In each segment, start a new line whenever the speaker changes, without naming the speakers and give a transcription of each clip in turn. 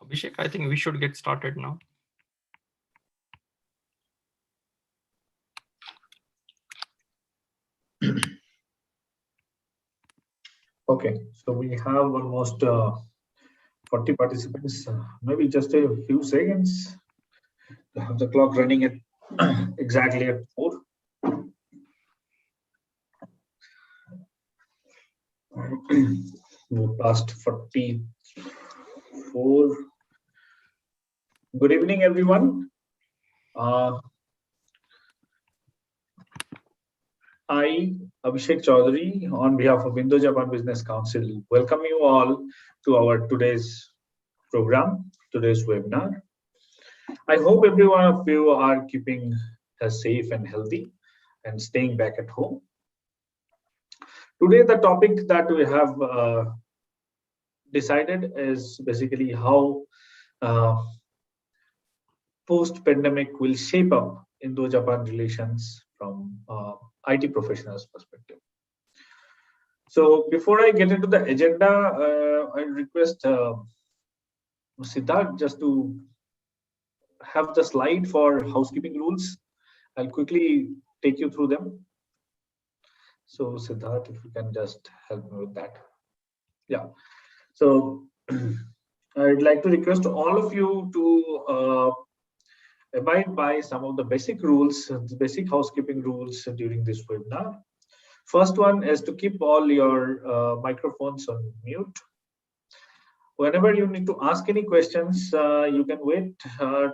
Abhishek, I think we should get started now.
Okay, so we have almost 40 participants, maybe just a few seconds to have the clock running at exactly at 4. Move past 44. Good evening, everyone. I, Abhishek Chaudhary, on behalf of Indo-Japan Business Council, welcome you all to our today's program, today's webinar. I hope every one of you are keeping safe and healthy and staying back at home. Today, the topic that we have decided is basically how post-pandemic will shape up Indo-Japan relations from IT professionals' perspective. So before I get into the agenda, I request Siddharth just to have the slide for housekeeping rules. I'll quickly take you through them. So Siddharth, if you can just help me with that. Yeah. So I'd like to request all of you to abide by some of the basic rules, the basic housekeeping rules during this webinar. First one is to keep all your microphones on mute. Whenever you need to ask any questions, you can wait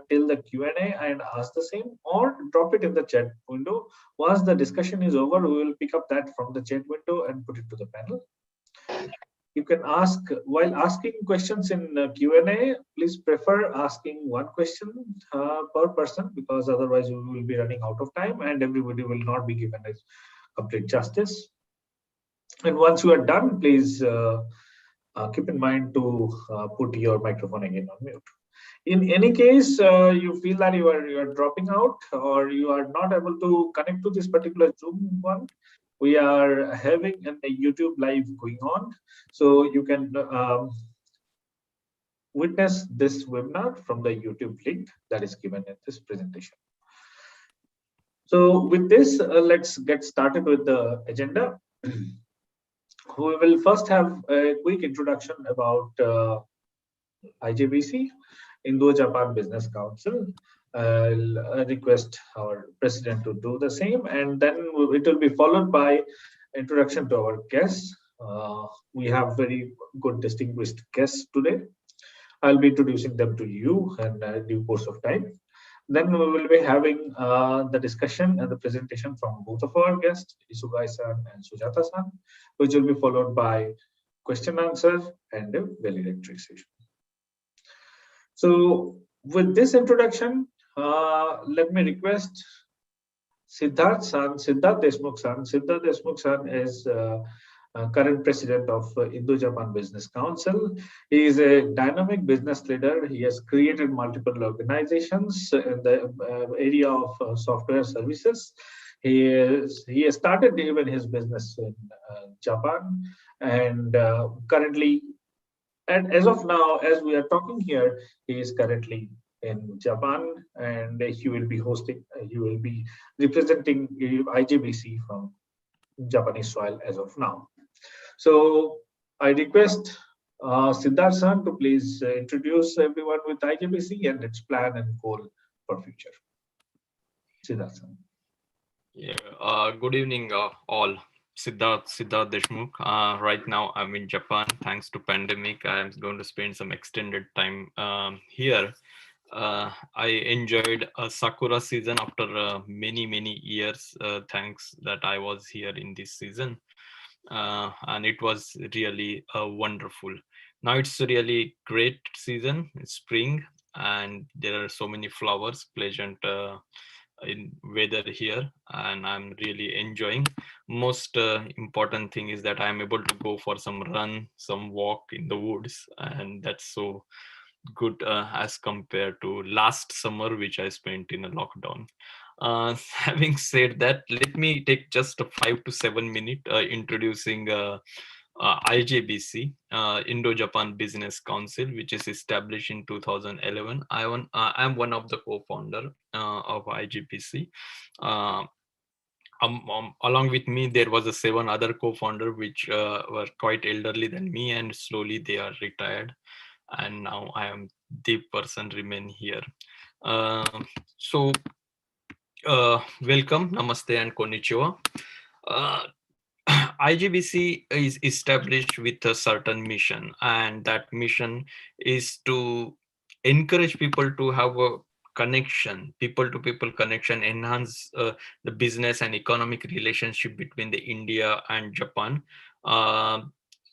till the Q&A and ask the same, or drop it in the chat window. Once the discussion is over, we will pick up that from the chat window and put it to the panel. You can ask, while asking questions in Q&A, please prefer asking one question per person, because otherwise we will be running out of time and everybody will not be given a complete justice. And once you are done, please keep in mind to put your microphone again on mute. In any case, you feel that you are dropping out or you are not able to connect to this particular Zoom one, we are having a YouTube live going on, so you can witness this webinar from the YouTube link that is given in this presentation. So with this, let's get started with the agenda. We will first have a quick introduction about IJBC, Indo-Japan Business Council. I'll request our president to do the same, and then it will be followed by introduction to our guests. We have very good distinguished guests today. I'll be introducing them to you in due course of time. Then we will be having the discussion and the presentation from both of our guests, Isugai-san and Sujata-san, which will be followed by question answer and a valedictory session. So with this introduction, let me request Siddharth-san, Siddharth Deshmukh-san. Siddharth Deshmukh-san is current president of Indo-Japan Business Council. He is a dynamic business leader. He has created multiple organizations in the area of software services. He has started even his business in Japan, and currently, and as of now, as we are talking here, he is currently in Japan, and he will be representing IJBC from Japanese soil as of now. So I request Siddharth-san to please introduce everyone with IJBC and its plan and goal for future. Siddharth-san.
Yeah, good evening all. Siddharth Deshmukh. Right now I'm in Japan. Thanks to pandemic, I'm going to spend some extended time here. I enjoyed a Sakura season after many years. Thanks that I was here in this season. And it was really wonderful. Now it's a really great season, it's spring, and there are so many flowers, pleasant in weather here, and I'm really enjoying. Most important thing is that I'm able to go for some run, some walk in the woods, and that's so good as compared to last summer, which I spent in a lockdown. Having said that, let me take just a 5 to 7 minute introducing IJBC, Indo-Japan Business Council, which is established in 2011. I'm one of the co-founder of IGBC. Along with me, there was a 7 other co-founder which were quite elderly than me, and slowly they are retired. And now I am the person remain here. So welcome, namaste, and konnichiwa. IGBC is established with a certain mission, and that mission is to encourage people to have a connection, people to people connection, enhance the business and economic relationship between the India and Japan, uh,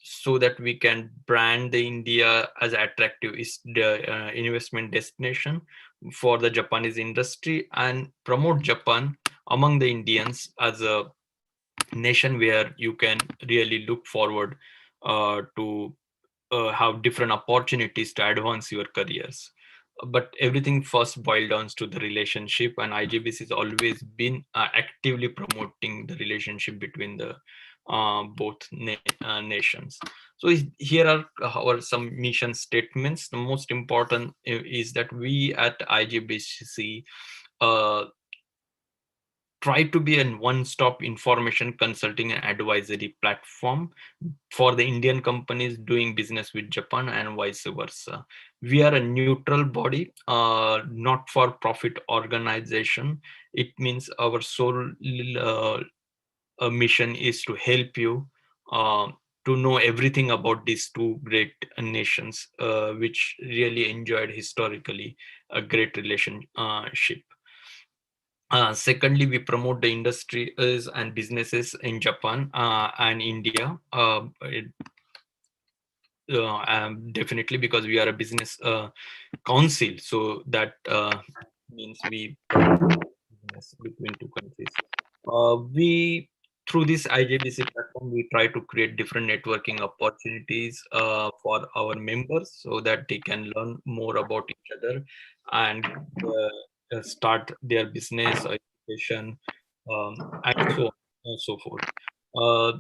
so that we can brand the India as attractive is the investment destination for the Japanese industry, and promote Japan among the Indians as a nation where you can really look forward to have different opportunities to advance your careers. But everything first boils down to the relationship, and IGBC has always been actively promoting the relationship between the both nations. So here are our some mission statements. The most important is that we at IGBC try to be a one-stop information consulting and advisory platform for the Indian companies doing business with Japan and vice versa. We are a neutral body, not for profit organization. It means our sole mission is to help you uh, to know everything about these two great nations, which really enjoyed historically a great relationship. Secondly, we promote the industries and businesses in Japan and India. Definitely because we are a business council, so that means we promote business between two countries. We through this IJBC platform, we try to create different networking opportunities for our members so that they can learn more about each other and start their business or education, and so on and so forth. Uh,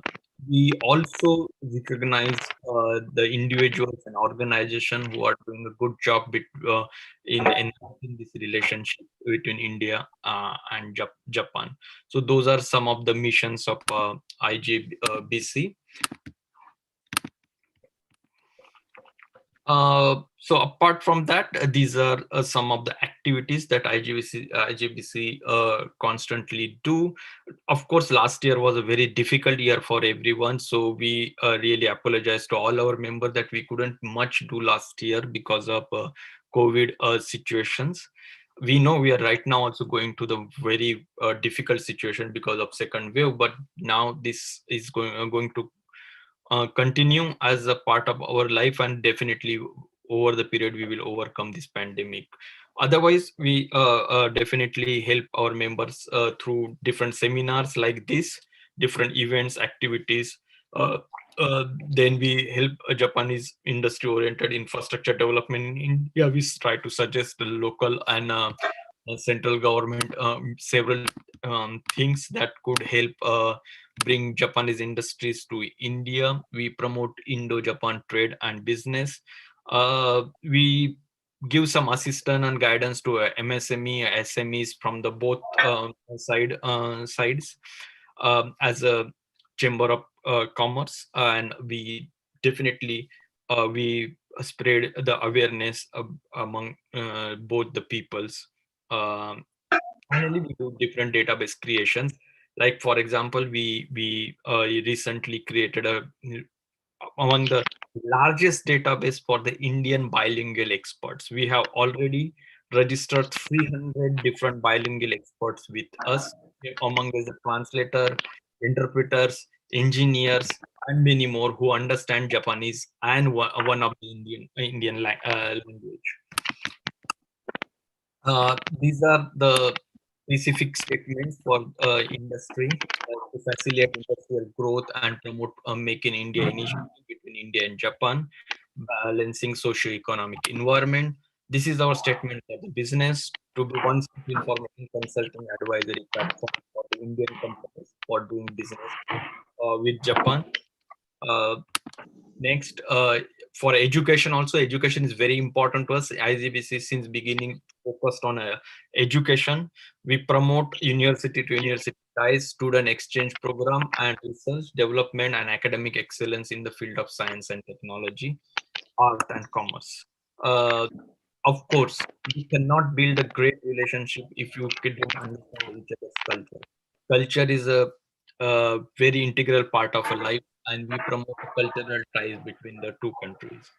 we also recognize the individuals and organizations who are doing a good job in this relationship between India and Japan. So those are some of the missions of IJBC. So apart from that, these are some of the activities that IGBC constantly do. Of course, last year was a very difficult year for everyone. So we really apologize to all our members that we couldn't much do last year because of COVID situations. We know we are right now also going to the very difficult situation because of second wave, but now this is going to continue as a part of our life, and definitely over the period we will overcome this pandemic. Otherwise, we definitely help our members through different seminars like this, different events, activities. Then we help a Japanese industry-oriented infrastructure development in India. We try to suggest the local and central government several things that could help bring Japanese industries to India. We promote Indo-Japan trade and business. We give some assistance and guidance to MSME, SMEs from the both sides as a chamber of commerce, and we definitely we spread the awareness among both the peoples. Um, Finally, we do different database creations. Like for example, we recently created among the largest database for the Indian bilingual experts. We have already registered 300 different bilingual experts with us. Among the translator, interpreters, engineers, and many more who understand Japanese and one of the Indian language. These are the specific statements for industry to facilitate industrial growth and promote Make in India initiative between India and Japan, balancing socio-economic environment. This is our statement for the business to be one-stop information consulting advisory platform for the Indian companies for doing business with Japan. Next, for education also, education is very important to us. IGBC since beginning focused on education. We promote university to university ties, student exchange program, and research development and academic excellence in the field of science and technology, art and commerce. Uh, of course, you cannot build a great relationship if you don't understand each other's culture. Culture is a very integral part of a life, and we promote cultural ties between the two countries.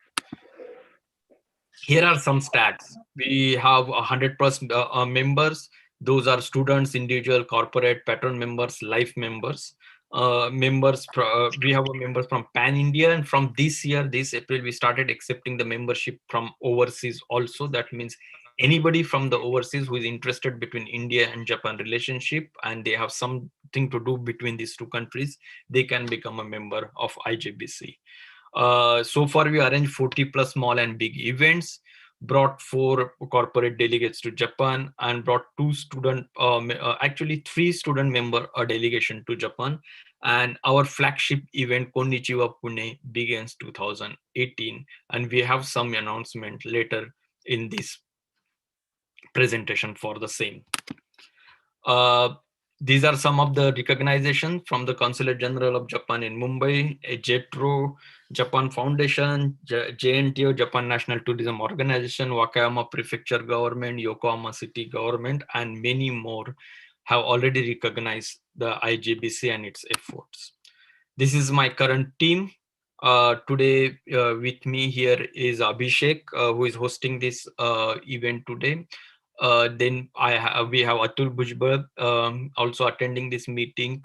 Here are some stats. We have 100% members. Those are students, individual, corporate, patron members, life members. We have members from Pan India, and from this year, this April, we started accepting the membership from overseas also. That means anybody from the overseas who is interested between India and Japan relationship, and they have something to do between these two countries, they can become a member of IJBC. So far, we arranged 40 plus small and big events, brought 4 corporate delegates to Japan, and brought 2 student, actually 3 student member a delegation to Japan. And our flagship event, Konichiwa Pune, begins 2018, and we have some announcement later in this presentation for the same. These are some of the recognition from the Consulate General of Japan in Mumbai, JETRO, Japan Foundation, JNTO, Japan National Tourism Organization, Wakayama Prefecture Government, Yokohama City Government, and many more have already recognized the IJBC and its efforts. This is my current team. Today with me here is Abhishek, who is hosting this event today. Then we have Atul Bhujbal also attending this meeting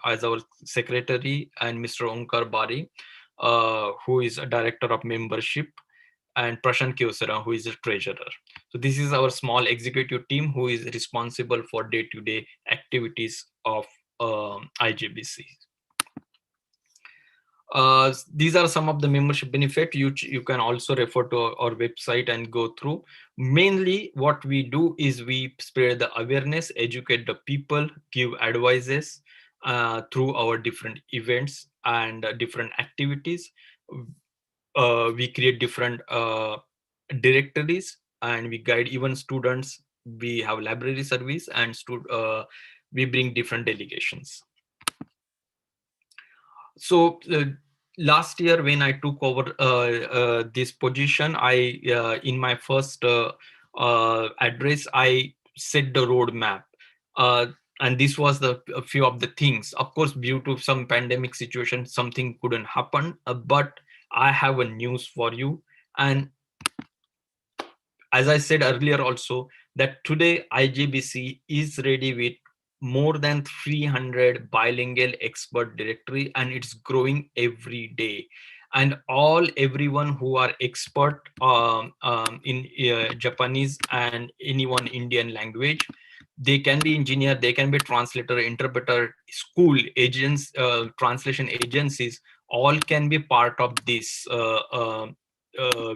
as our secretary, and Mr. Onkar Bari, who is a director of membership, and Prashant Kyosara, who is a treasurer. So this is our small executive team who is responsible for day-to-day activities of IJBC. These are some of the membership benefit. You can also refer to our website and go through. Mainly what we do is we spread the awareness, educate the people, give advices through our different events and different activities. We create different directories, and we guide even students. We have library service, and we bring different delegations. So last year when I took over this position, I in my first address, I set the roadmap. And this was a few of the things. Of course, due to some pandemic situation, something couldn't happen, but I have a news for you. And as I said earlier also, that today IJBC is ready with more than 300 bilingual expert directory, and it's growing every day. And everyone who are expert in Japanese and anyone Indian language, they can be engineer, they can be translator, interpreter, school agents, translation agencies, all can be part of this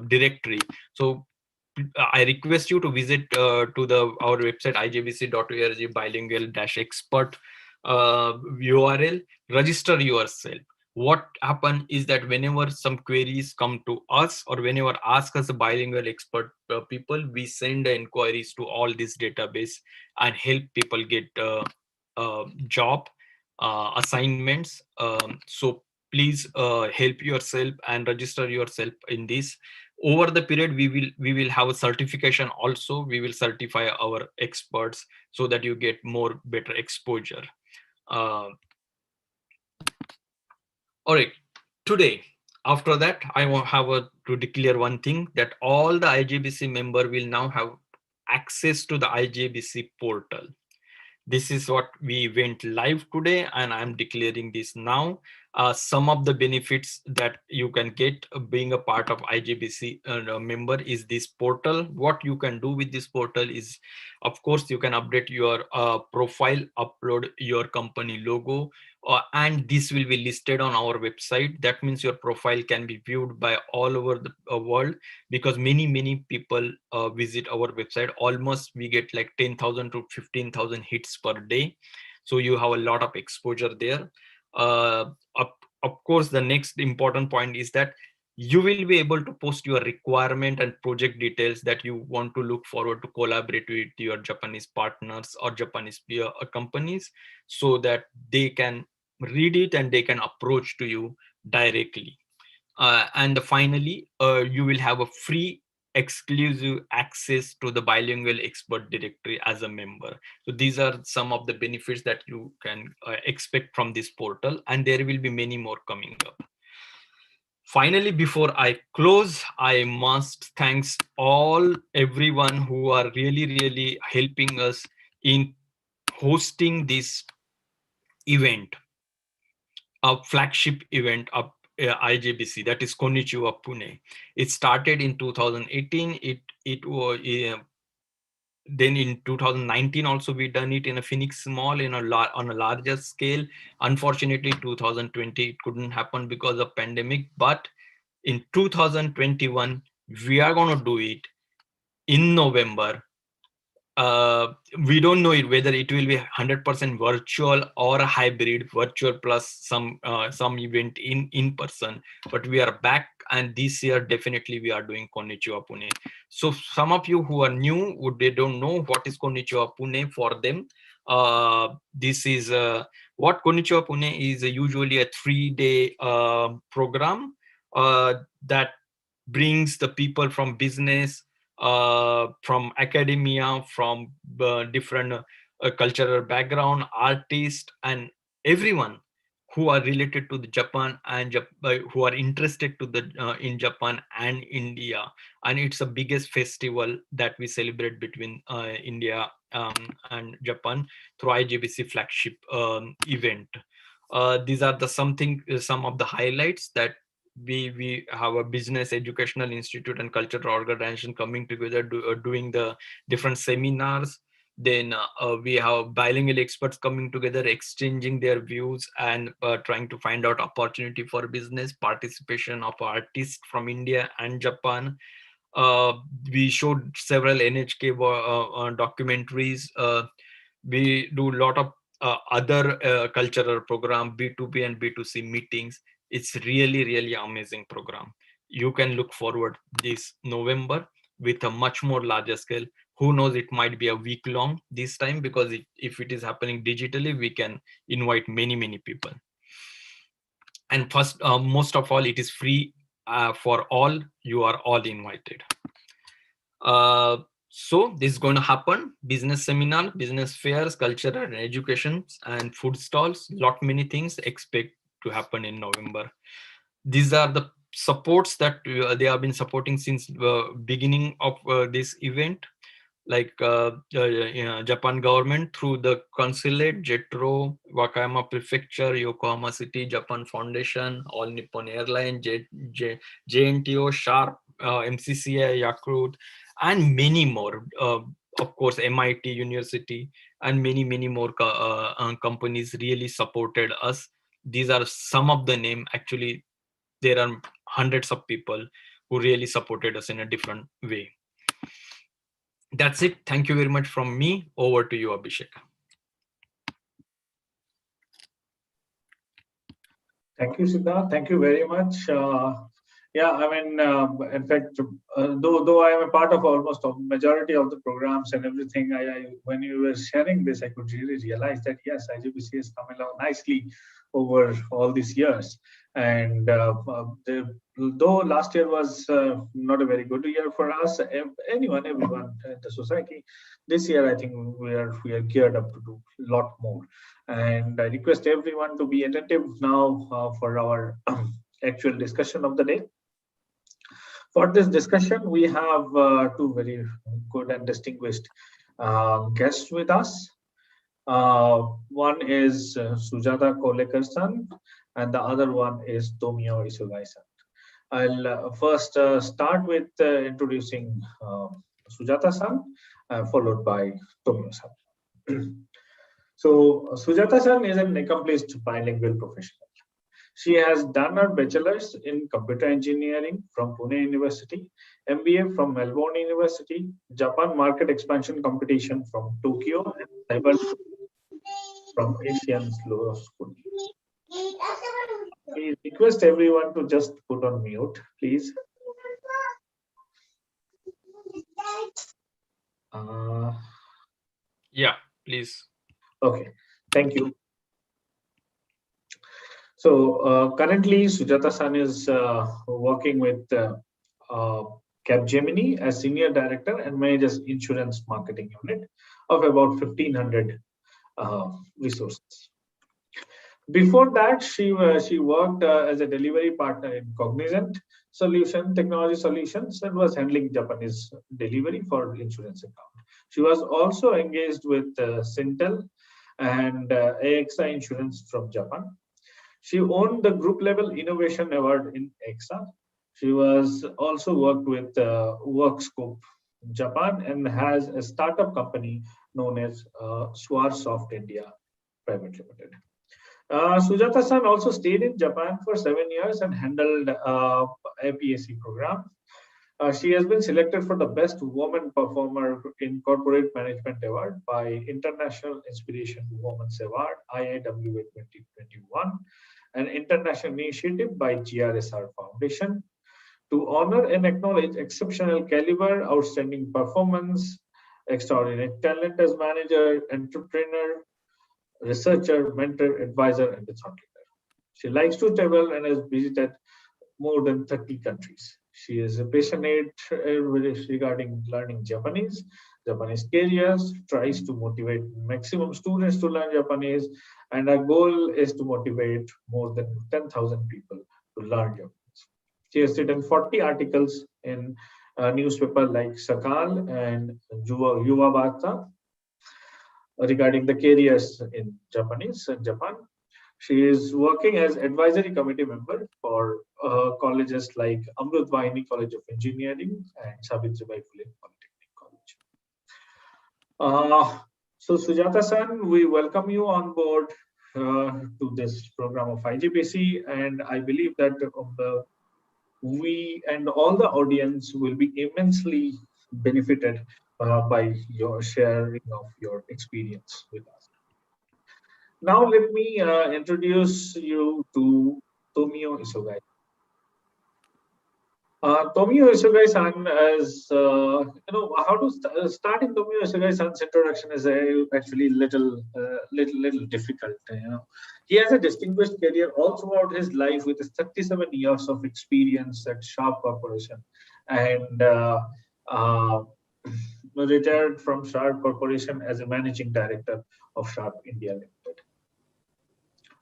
directory. So I request you to visit to our website ijbc.org bilingual-expert URL, register yourself. What happens is that whenever some queries come to us, or whenever ask us a bilingual expert people, we send the inquiries to all this database and help people get job assignments. So please help yourself and register yourself in this. Over the period, we will have a certification also. We will certify our experts so that you get more better exposure. All right, today, after that, I want to declare one thing, that all the IJBC member will now have access to the IJBC portal. This is what we went live today, and I'm declaring this now. Some of the benefits that you can get being a part of IJBC member is this portal. What you can do with this portal is, of course, you can update your profile, upload your company logo, and this will be listed on our website. That means your profile can be viewed by all over the world, because many people visit our website. Almost we get like 10,000 to 15,000 hits per day. So you have a lot of exposure there. of course, the next important point is that you will be able to post your requirement and project details that you want to look forward to collaborate with your Japanese partners or Japanese companies, so that they can read it and they can approach to you directly. And finally, you will have a free exclusive access to the bilingual expert directory as a member. So these are some of the benefits that you can expect from this portal, and there will be many more coming up. Finally, before I close, I must thanks everyone who are really helping us in hosting this event, a flagship event of IJBC, that is Konichiwa Pune. It started in 2018. It was then in 2019 also we done it in a Phoenix Mall on a larger scale. Unfortunately, 2020 it couldn't happen because of pandemic, but in 2021 we are going to do it in November. We don't know whether it will be 100% virtual or a hybrid, virtual plus some event in person, but we are back, and this year definitely we are doing Konichiwa Pune. So some of you who are new, they don't know what is Konichiwa Pune. For them, this is what Konichiwa Pune is usually a 3-day program that brings the people from business, from academia, from different cultural background, artists, and everyone who are related to the Japan and who are interested to the in Japan and India. And it's the biggest festival that we celebrate between India and Japan through IGBC flagship event. These are some of the highlights that we have a business educational institute and cultural organization coming together doing the different seminars. Then we have bilingual experts coming together, exchanging their views and trying to find out opportunity for business, participation of artists from India and Japan. We showed several NHK documentaries. We do a lot of other cultural program, B2B and B2C meetings. It's really amazing program. You can look forward this November with a much more larger scale. Who knows, it might be a week long this time, because if it is happening digitally, we can invite many people. And first, most of all, it is free for all. You are all invited. So this is going to happen: business seminar, business fairs, cultural and education, and food stalls. Many things expect to happen in November. These are the supports that they have been supporting since the beginning of this event, like Japan government through the consulate, JETRO, Wakayama Prefecture, Yokohama City, Japan Foundation, All Nippon Airlines, JNTO, Sharp, MCCI, Yakult, and many more. Of course, MIT University and many more companies really supported us. These are some of the names. Actually, there are hundreds of people who really supported us in a different way. That's it. Thank you very much from me. Over to you, Abhishek.
Thank you, Siddharth. Thank you very much. Yeah, I mean, in fact, though I am a part of almost a majority of the programs and everything, when you were sharing this, I could really realize that yes, IJBC has come along nicely over all these years. And though last year was not a very good year for us, everyone in the society, this year I think we are geared up to do a lot more. And I request everyone to be attentive now for our actual discussion of the day. For this discussion, we have two very good and distinguished guests with us. One is Sujata Kolekar-san, and the other one is Tomio Isugai-san. I'll first start with introducing Sujata-san, followed by Tomio-san. So Sujata-san is an accomplished bilingual professional. She has done her bachelor's in computer engineering from Pune University, MBA from Melbourne University, Japan Market Expansion Competition from Tokyo, and Cyber from Asian Law School. I request everyone to just put on mute, please.
Yeah, please.
Okay, thank you. So currently, Sujata-san is working with Capgemini as Senior Director and manages Insurance Marketing Unit of about 1,500 resources. Before that, she worked as a delivery partner in Cognizant Technology Solutions, and was handling Japanese delivery for insurance account. She was also engaged with Sintel and AXA Insurance from Japan. She won the Group Level Innovation Award in AXA. She was also worked with WorkScope Japan and has a startup company known as Swarsoft India Private Limited. Sujata-san also stayed in Japan for 7 years and handled APAC program. She has been selected for the Best Woman Performer in Corporate Management Award by International Inspiration Women's Award, IIWA 2021, an international initiative by GRSR Foundation to honor and acknowledge exceptional caliber, outstanding performance, extraordinary talent as manager, entrepreneur, researcher, mentor, advisor, and a thought leader. She likes to travel and has visited more than 30 countries. She is passionate regarding learning Japanese careers, tries to motivate maximum students to learn Japanese, and our goal is to motivate more than 10,000 people to learn Japanese. She has written 40 articles in newspapers like Sakal and Yuva Varta regarding the careers in Japanese and Japan. She is working as advisory committee member for colleges like Amrut Vahini College of Engineering and Savitribai Phule Polytechnic College. So Sujata-san, we welcome you on board to this program of IGBC, and I believe that we and all the audience will be immensely benefited by your sharing of your experience with us. Now let me introduce you to Tomio Isogai. Tomio Isogai-san is, how to starting Tomio Isogai-san's introduction is actually little difficult. He has a distinguished career all throughout his life with his 37 years of experience at Sharp Corporation, and retired from Sharp Corporation as a managing director of Sharp India Limited.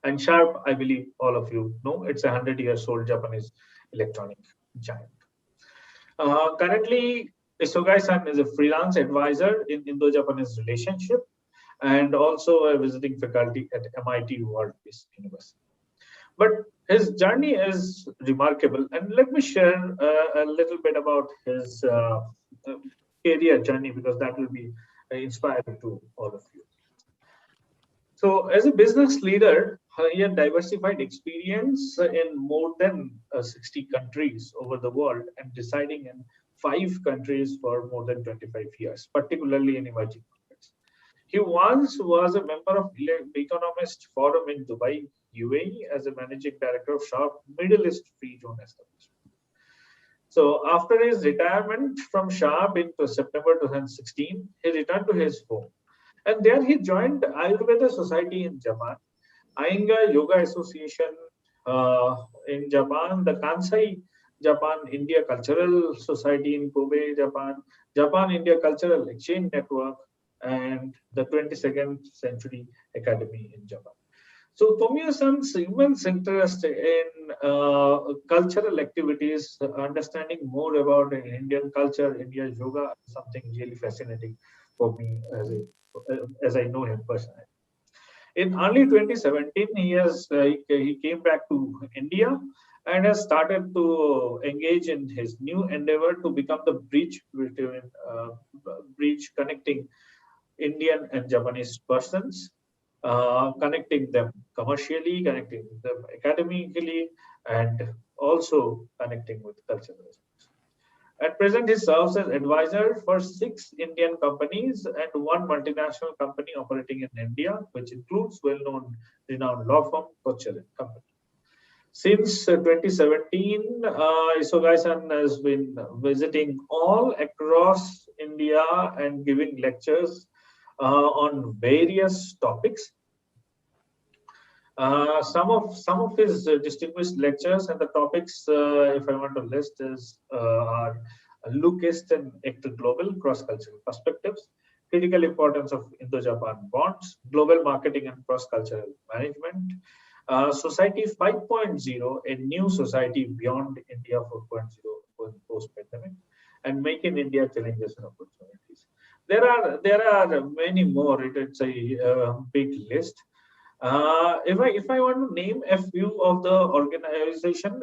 And Sharp, I believe all of you know, it's a 100-year-old Japanese electronic giant. Currently, Isogai-san is a freelance advisor in Indo-Japanese Relationship and also a visiting faculty at MIT World Peace University. But his journey is remarkable, and let me share a little bit about his career journey, because that will be inspiring to all of you. So as a business leader, he had diversified experience in more than 60 countries over the world and residing in 5 countries for more than 25 years, particularly in emerging markets. He once was a member of the Economist Forum in Dubai, UAE, as a managing director of Sharp Middle East Free Zone establishment. So after his retirement from Sharp in September 2016, he returned to his home. And there he joined Ayurveda Society in Japan, Iyengar Yoga Association in Japan, the Kansai Japan India Cultural Society in Kobe, Japan, Japan India Cultural Exchange Network, and the 22nd Century Academy in Japan. So Tomio-san's immense interest in cultural activities, understanding more about Indian culture, Indian yoga, is something really fascinating for me as I know him personally. In early 2017, he came back to India and has started to engage in his new endeavor to become the bridge connecting Indian and Japanese persons, connecting them commercially, connecting them academically, and also connecting with cultural aspects. At present, he serves as advisor for 6 Indian companies and 1 multinational company operating in India, which includes well-known renowned law firm Kochhar & Company. Since 2017, Isogai-san has been visiting all across India and giving lectures on various topics. Some of his distinguished lectures and the topics, if I want to list, are Look East and Act Global, Cross-Cultural Perspectives, Critical Importance of Indo-Japan Bonds, Global Marketing and Cross-Cultural Management, Society 5.0, a new society beyond India 4.0 post-pandemic, and Make in India Challenges and Opportunities. There are many more. It's a big list. If I want to name a few of the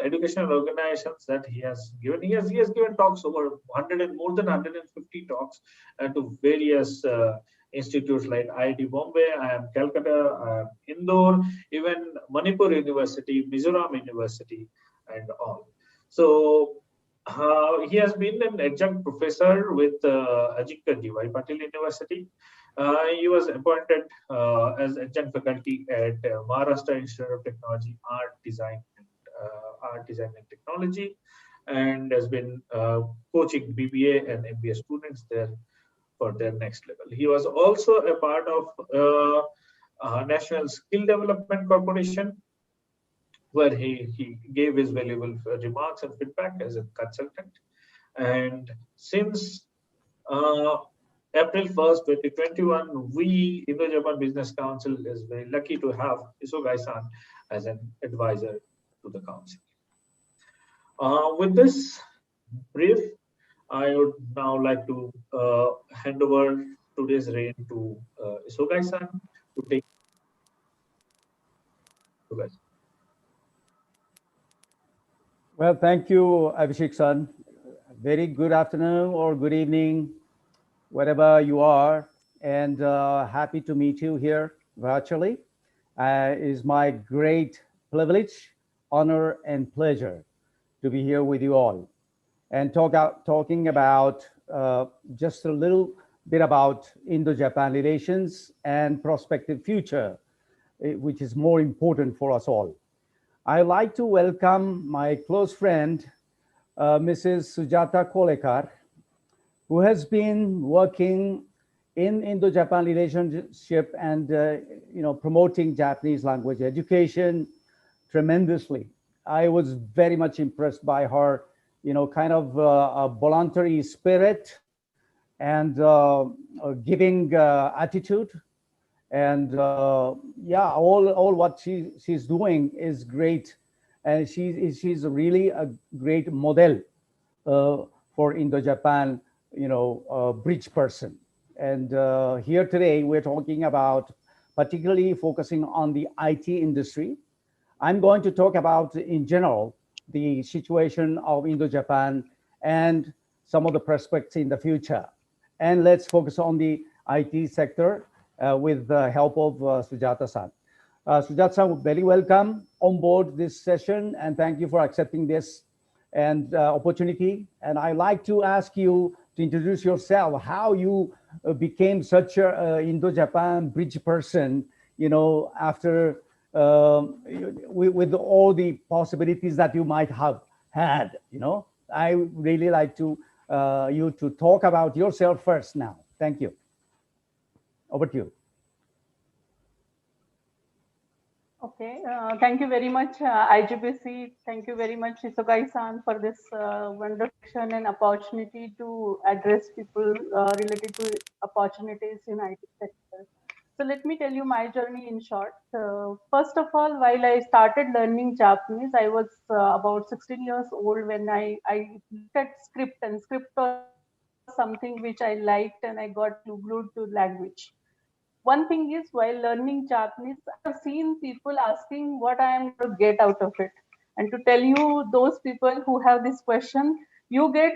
educational organizations that he has given, he has given talks over 100 and more than 150 talks to various institutes like IIT Bombay, IIM Calcutta, IIM Indore, even Manipur University, Mizoram University, and all. So he has been an adjunct professor with Ajinkya D.Y. Patil University. He was appointed as adjunct faculty at Maharashtra Institute of Technology, Art Design and Technology, and has been coaching BBA and MBA students there for their next level. He was also a part of National Skill Development Corporation, where he gave his valuable remarks and feedback as a consultant. And since April 1st, 2021, we, Indo-Japan Business Council, is very lucky to have Isogai-san as an advisor to the council. With this brief, I would now like to hand over today's reign to Isogai-san to take.
Well, thank you, Abhishek-san. Very good afternoon or good evening, wherever you are, and happy to meet you here virtually. It is my great privilege, honor, and pleasure to be here with you all and talking about just a little bit about Indo-Japan relations and prospective future, which is more important for us all. I'd like to welcome my close friend, Mrs. Sujata Kolekar, who has been working in Indo-Japan Relationship and promoting Japanese language education tremendously. I was very much impressed by her, kind of a voluntary spirit and giving attitude. And yeah, all what she's doing is great, and she's really a great model for Indo-Japan, bridge person. And here today we're talking about particularly focusing on the IT industry. I'm going to talk about in general the situation of Indo-Japan and some of the prospects in the future. And let's focus on the IT sector with the help of Sujata-san. Sujata-san, very welcome on board this session, and thank you for accepting this and opportunity. And I'd like to ask you to introduce yourself, how you became such a Indo-Japan bridge person, after with all the possibilities that you might have had. I really like to you to talk about yourself first now. Thank you. Over to you.
Okay, thank you very much, IGBC. Thank you very much, Isogai-san, for this wonderful and opportunity to address people related to opportunities in IT sector. So let me tell you my journey in short. First of all, while I started learning Japanese, I was about 16 years old when I looked at script, and script was something which I liked, and I got glued to language. One thing is, while learning Japanese, I've seen people asking what I am going to get out of it. And to tell you, those people who have this question, you get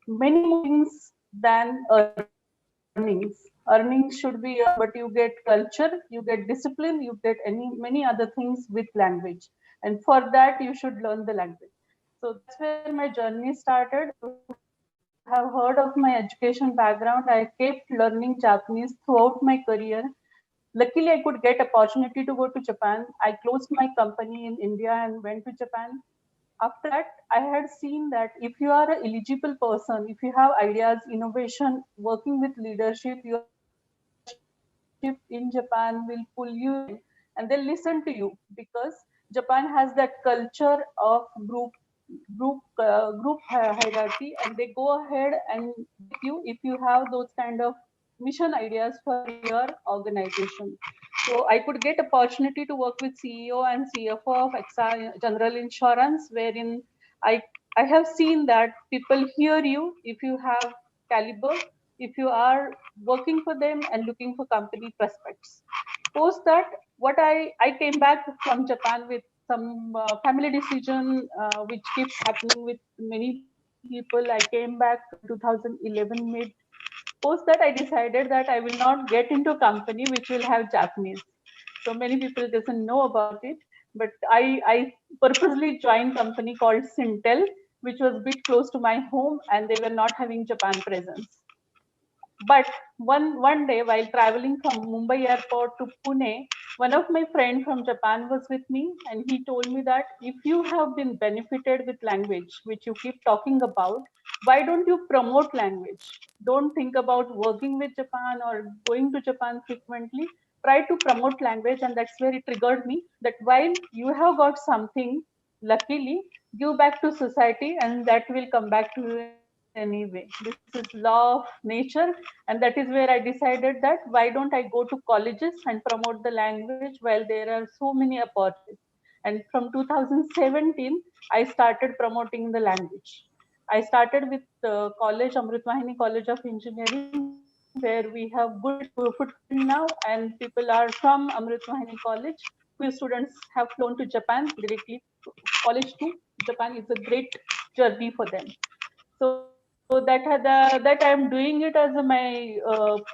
many more things than earnings. Earnings should be, but you get culture, you get discipline, you get many other things with language. And for that, you should learn the language. So that's where my journey started. Have heard of my education background, I kept learning Japanese throughout my career. luckily I could get opportunity to go to Japan. I closed my company in India and went to Japan. After that, I had seen that if you are an eligible person, if you have ideas, innovation, working with leadership, your leadership in Japan will pull you in and they'll listen to you, because Japan has that culture of group hierarchy, and they go ahead and with you if you have those kind of mission ideas for your organization. So I could get opportunity to work with CEO and CFO of AXA General Insurance, wherein I I have seen that people hear you if you have caliber, if you are working for them and looking for company prospects. Post that, what I came back from Japan with some family decision which keeps happening with many people. I came back 2011 mid. Post that, I decided that I will not get into a company which will have Japanese. So many people doesn't know about it, but I purposely joined company called Sintel, which was a bit close to my home, and they were not having Japan presence. But one day while traveling from Mumbai airport to Pune, one of my friends from Japan was with me, and he told me that if you have been benefited with language, which you keep talking about, why don't you promote language? Don't think about working with Japan or going to Japan frequently. Try to promote language, and that's where it triggered me that while you have got something, luckily, give back to society, and that will come back to you in any way. This is law of nature, and that is where I decided that why don't I go to colleges and promote the language while there are so many opportunities. And from 2017, I started promoting the language. I started with college, Amritwahini College of Engineering, where we have good footprint now, and people are from Amritwahini College. Few students have flown to Japan directly, college to Japan is a great journey for them. So that I'm doing it as my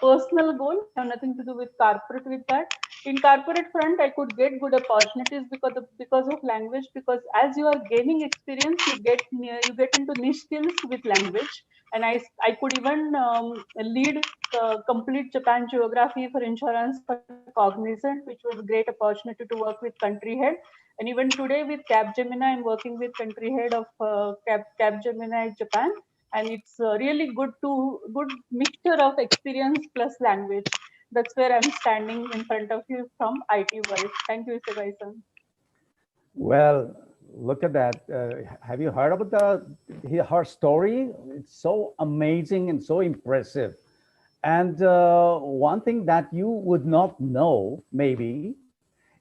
personal goal. I have nothing to do with corporate with that. In corporate front, I could get good opportunities because of language. Because as you are gaining experience, you get into niche skills with language. And I could even lead complete Japan geography for insurance for Cognizant, which was a great opportunity to work with country head. And even today with Capgemini, I'm working with country head of Capgemini Japan, and it's really good mixture of experience plus language. That's where I'm standing in front of you from IT world. Thank you, Isagaisan.
Well, look at that. Have you heard about her story? It's so amazing and so impressive. And one thing that you would not know, maybe,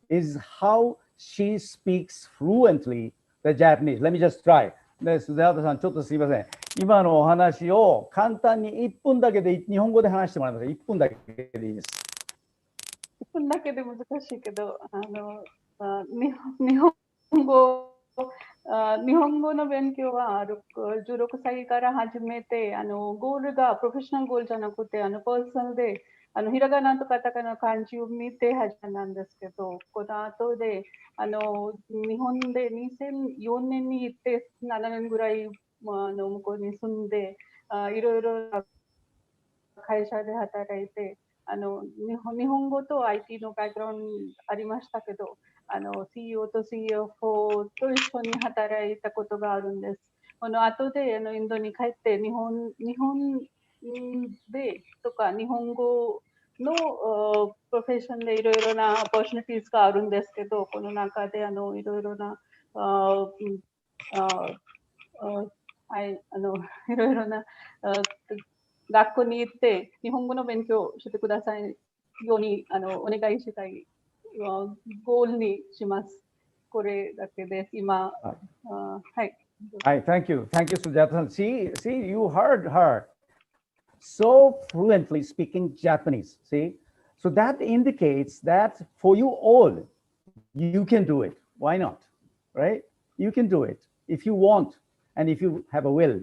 is how she speaks fluently the Japanese. Let me just try. で、鈴畑さん、ちょっとすいません。今のお話を簡単に1分だけで日本語で話してもらいます。1分だけでいいです。
1分だけで難しいけど、日本語の勉強は16歳から始めて、ゴールがプロフェッショナルゴールじゃなくて、パーソナルで、ひらがなとカタカナ漢字を見て始めなんですけど、この後で、日本で2004年に行って、7年ぐらい、向こうに住んで、いろいろ会社で働いて、日本語と IT のバックグラウンドありましたけど、CEO と CFO と一緒に働いたことがあるんです。この後でインドに帰って日本でとか日本語のプロフェッションでいろいろなオポチュニティーがあるんですけど、この中でいろいろないろいろな学校に行って日本語の勉強をしてくださいようにお願いしたいゴールにします。これだけです。今、はい。
Hi, thank you. Thank you, Sujata. See, you heard her so fluently speaking Japanese. See, so that indicates that for you all, you can do it. Why not? Right? You can do it if you want and if you have a will.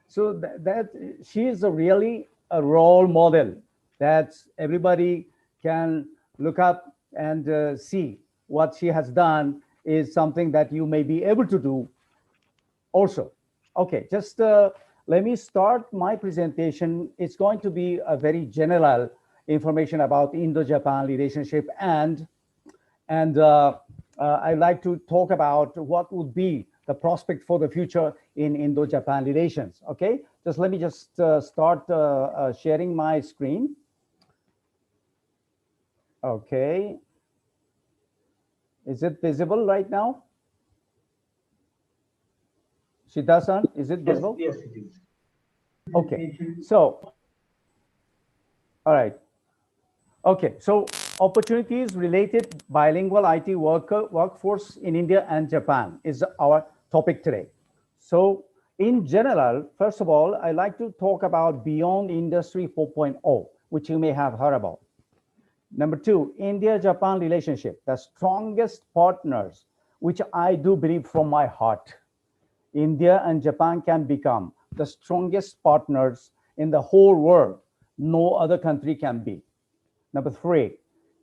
So that she is really a role model that everybody can look up and see what she has done is something that you may be able to do also. Okay, just let me start my presentation. It's going to be a very general information about Indo-Japan relationship, and I'd like to talk about what would be the prospect for the future in Indo-Japan relations. Okay, let me start sharing my screen. Okay, is it visible right now? Shida-san, is it visible?
Yes, it is.
Okay, so, all right. Okay, so opportunities related bilingual IT workforce in India and Japan is our topic today. So in general, first of all, I like to talk about Beyond Industry 4.0, which you may have heard about. Number two, India-Japan relationship, the strongest partners, which I do believe from my heart. India and Japan can become the strongest partners in the whole world. No other country can be. Number three,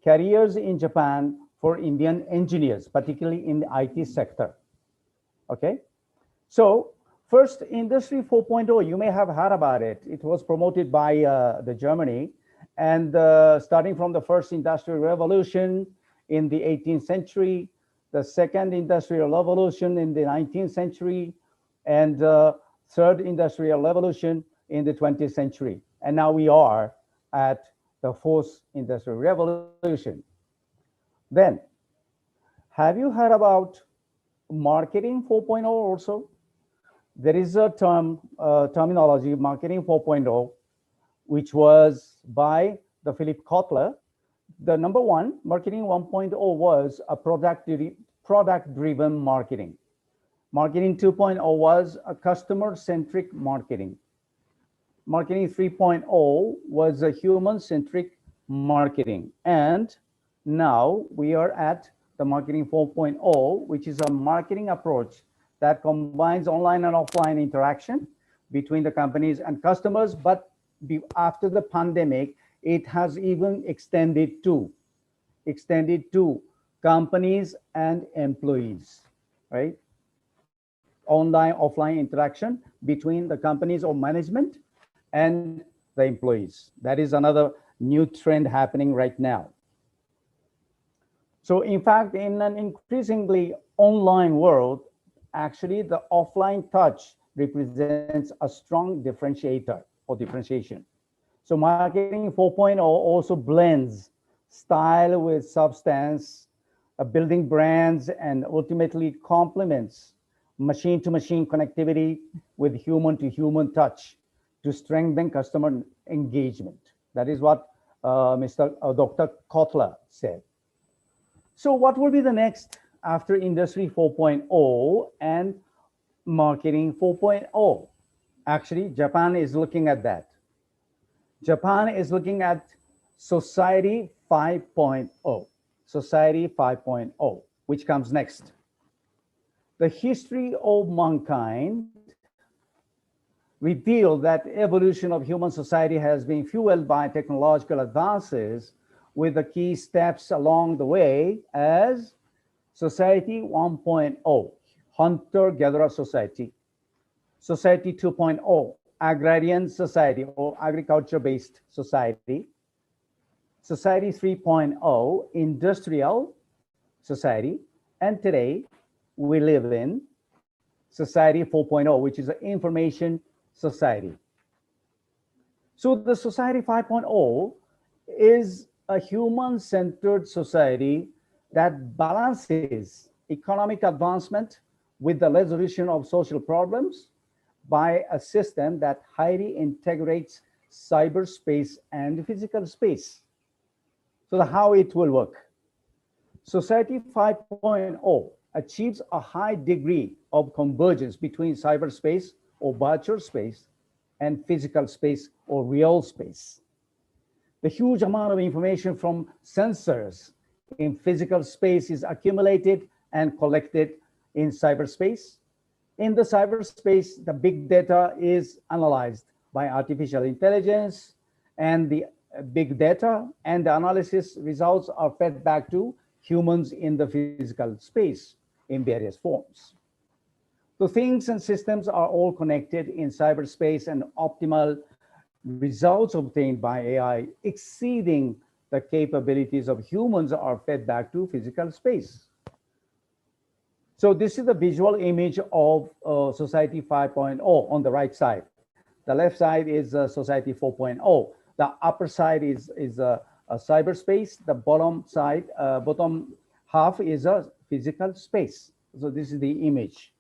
careers in Japan for Indian engineers, particularly in the IT sector. Okay, so first, Industry 4.0, you may have heard about it. It was promoted by the Germany, and starting from the first industrial revolution in the 18th century, the second industrial revolution in the 19th century, and third industrial revolution in the 20th century. And now we are at the fourth industrial revolution. Then, have you heard about marketing 4.0 also? There is a terminology, marketing 4.0, which was by the Philip Kotler. The number one, marketing 1.0 was a product-driven marketing. Marketing 2.0 was a customer-centric marketing. Marketing 3.0 was a human-centric marketing. And now we are at the marketing 4.0, which is a marketing approach that combines online and offline interaction between the companies and customers. But after the pandemic, it has even extended to companies and employees, right? Online, offline interaction between the companies or management and the employees. That is another new trend happening right now. So in fact, in an increasingly online world, actually the offline touch represents a strong differentiator or differentiation. So marketing 4.0 also blends style with substance, building brands, and ultimately complements machine-to-machine connectivity with human-to-human touch to strengthen customer engagement. That is what Dr. Kotler said. So what will be the next after Industry 4.0 and Marketing 4.0? Actually, Japan is looking at that. Japan is looking at Society 5.0. Society 5.0, which comes next. The history of mankind revealed that evolution of human society has been fueled by technological advances, with the key steps along the way as Society 1.0, hunter-gatherer society. Society 2.0, agrarian society or agriculture-based society. Society 3.0, industrial society. And today, we live in Society 4.0, which is an information society. So the Society 5.0 is a human-centered society that balances economic advancement with the resolution of social problems by a system that highly integrates cyberspace and physical space. So how it will work. Society 5.0 achieves a high degree of convergence between cyberspace or virtual space and physical space or real space. The huge amount of information from sensors in physical space is accumulated and collected in cyberspace. In the cyberspace, the big data is analyzed by artificial intelligence, and the big data and the analysis results are fed back to humans in the physical space in various forms. So things and systems are all connected in cyberspace, and optimal results obtained by AI exceeding the capabilities of humans are fed back to physical space. So this is the visual image of Society 5.0 on the right side. The left side is Society 4.0. The upper side is a cyberspace. The bottom side, bottom half is a physical space. So this is the image.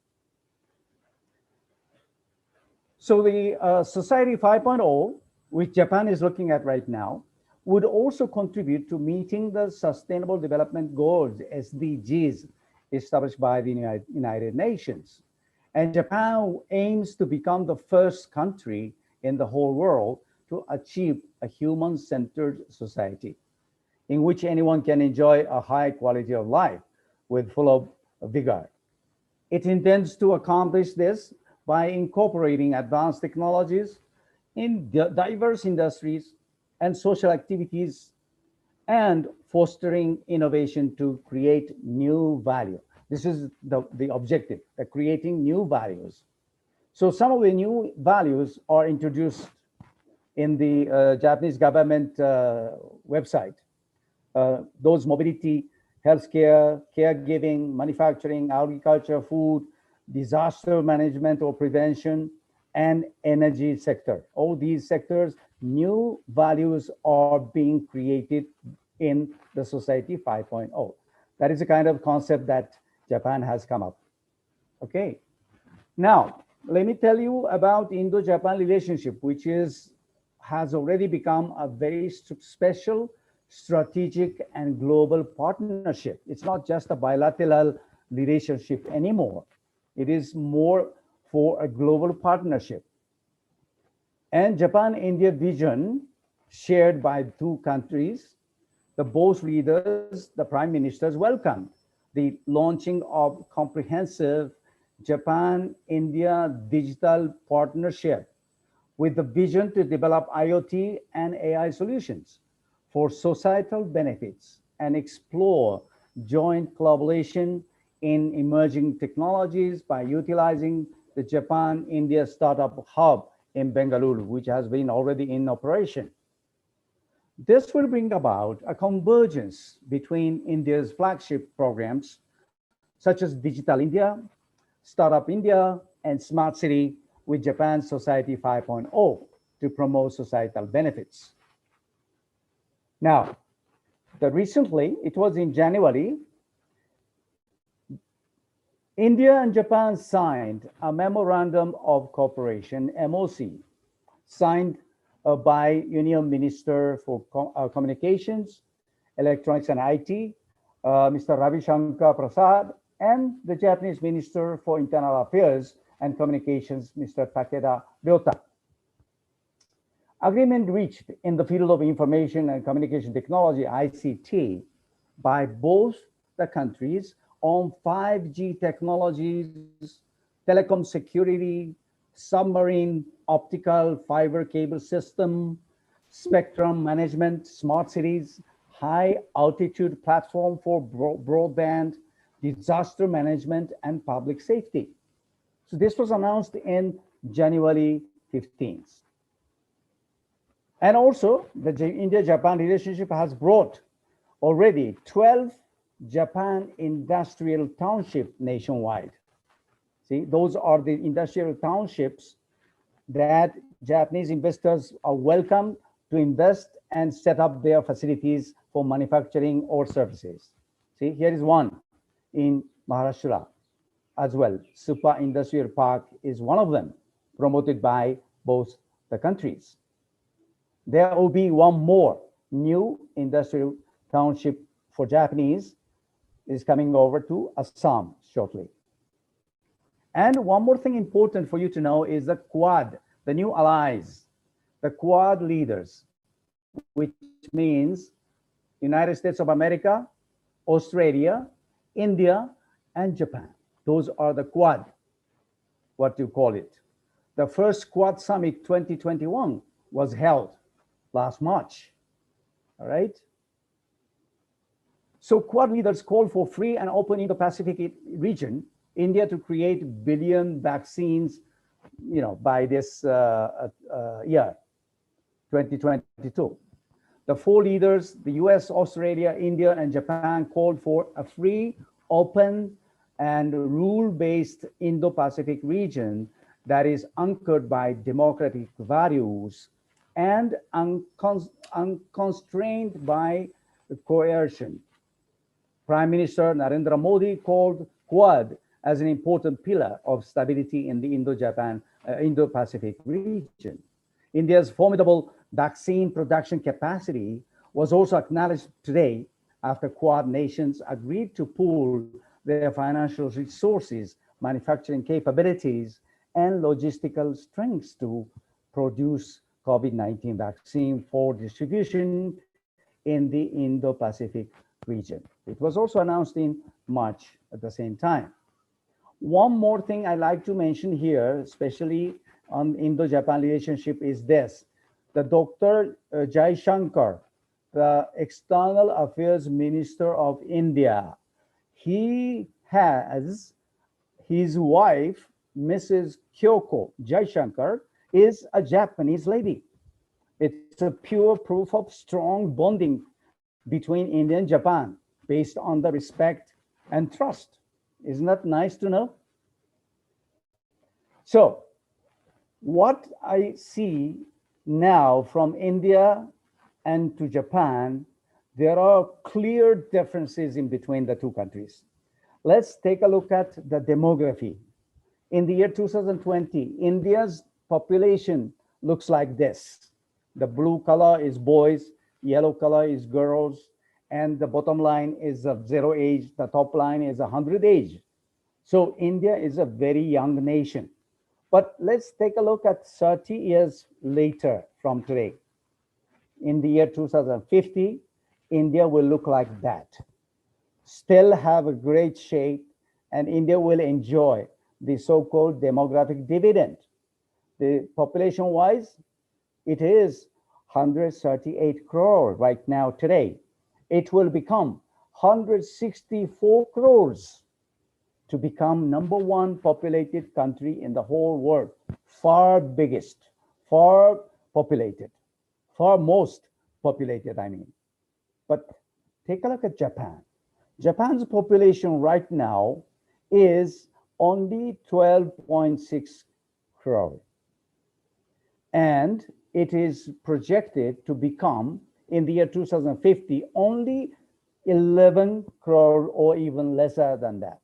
So the Society 5.0, which Japan is looking at right now, would also contribute to meeting the Sustainable Development Goals, SDGs, established by the United Nations. And Japan aims to become the first country in the whole world to achieve a human-centered society in which anyone can enjoy a high quality of life with full of vigor. It intends to accomplish this by incorporating advanced technologies in diverse industries and social activities and fostering innovation to create new value. This is the objective, creating new values. So some of the new values are introduced in the Japanese government website. Those mobility, healthcare, caregiving, manufacturing, agriculture, food, disaster management or prevention, and energy sector. All these sectors, new values are being created in the Society 5.0. That is a kind of concept that Japan has come up. Okay. Now, let me tell you about Indo-Japan Relationship, which has already become a very special strategic and global partnership. It's not just a bilateral relationship anymore. It is more for a global partnership. And Japan-India vision shared by two countries, the both leaders, the prime ministers welcomed the launching of comprehensive Japan-India digital partnership with the vision to develop IoT and AI solutions for societal benefits and explore joint collaboration in emerging technologies by utilizing the Japan-India Startup Hub in Bengaluru, which has been already in operation. This will bring about a convergence between India's flagship programs, such as Digital India, Startup India, and Smart City with Japan's Society 5.0 to promote societal benefits. Now, recently, it was in January, India and Japan signed a Memorandum of Cooperation, MOC, signed by Union Minister for Communications, Electronics and IT, Mr. Ravi Shankar Prasad, and the Japanese Minister for Internal Affairs and Communications, Mr. Takeda Ryota. Agreement reached in the field of information and communication technology, ICT, by both the countries on 5G technologies, telecom security, submarine optical fiber cable system, spectrum management, smart cities, high altitude platform for broadband, disaster management, and public safety. So this was announced in January 15th. And also, the Indo-Japan relationship has brought already 12 Japan industrial townships nationwide. See, those are the industrial townships that Japanese investors are welcome to invest and set up their facilities for manufacturing or services. See, here is one in Maharashtra as well. Super Industrial Park is one of them, promoted by both the countries. There will be one more new industrial township for Japanese is coming over to Assam shortly. And one more thing important for you to know is the Quad, the new allies, the Quad leaders, which means United States of America, Australia, India, and Japan. Those are the Quad, what you call it. The first Quad Summit 2021 was held last March, all right? So Quad leaders called for free and open Indo-Pacific region, India to create billion vaccines, by this year. 2022. The four leaders, the US, Australia, India, and Japan, called for a free, open, and rule-based Indo-Pacific region that is anchored by democratic values and unconstrained by coercion. Prime Minister Narendra Modi called Quad as an important pillar of stability in the Indo-Pacific region. India's formidable vaccine production capacity was also acknowledged today after Quad nations agreed to pool their financial resources, manufacturing capabilities, and logistical strengths to produce COVID-19 vaccine for distribution in the Indo-Pacific region. It was also announced in March at the same time. One more thing I like to mention here, especially on Indo-Japan relationship, is this. The Dr. Jai Shankar, the External Affairs Minister of India, he has his wife, Mrs. Kyoko Jaishankar, is a Japanese lady. It's a pure proof of strong bonding between India and Japan based on the respect and trust. Isn't that nice to know? So what I see now from India and to Japan, there are clear differences in between the two countries. Let's take a look at the demography. In the year 2020, India's population looks like this. The blue color is boys, yellow color is girls, and the bottom line is of 0 age, the top line is 100 age. So India is a very young nation. But let's take a look at 30 years later from today. In the year 2050, India will look like that. Still have a great shape, and India will enjoy the so-called demographic dividend. The population-wise, it is 138 crore right now today. It will become 164 crores to become #1 populated country in the whole world. Far biggest, far populated, far most populated, I mean. But take a look at Japan. Japan's population right now is only 12.6 crore. And it is projected to become, in the year 2050, only 11 crore or even lesser than that.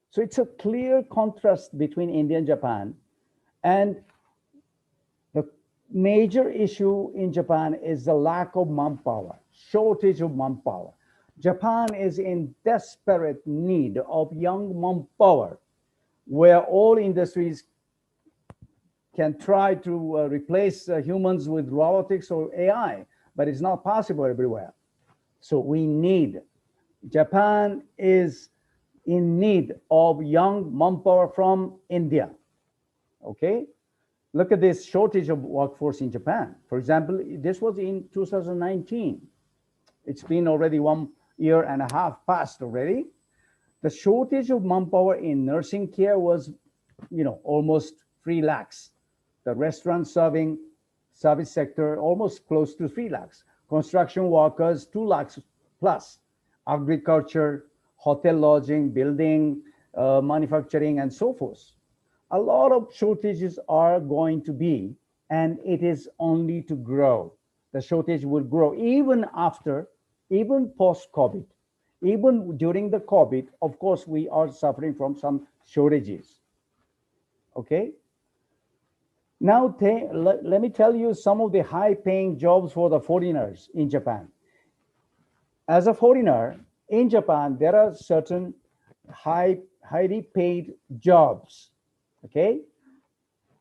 So it's a clear contrast between India and Japan. And the major issue in Japan is the lack of manpower, shortage of manpower. Japan is in desperate need of young manpower, where all industries can try to replace humans with robotics or AI, but it's not possible everywhere. So we need, Japan is in need of young manpower from India, okay? Look at this shortage of workforce in Japan. For example, this was in 2019. It's been already 1.5 years past already. The shortage of manpower in nursing care was, almost 3 lakhs. The restaurant serving service sector, almost close to 3 lakhs. Construction workers, 2 lakhs plus. Agriculture, hotel lodging, building, manufacturing, and so forth. A lot of shortages are going to be, and it is only to grow. The shortage will grow even after, even post-COVID. Even during the COVID, of course, we are suffering from some shortages, okay? Now, let me tell you some of the high-paying jobs for the foreigners in Japan. As a foreigner in Japan, there are certain highly paid jobs, okay?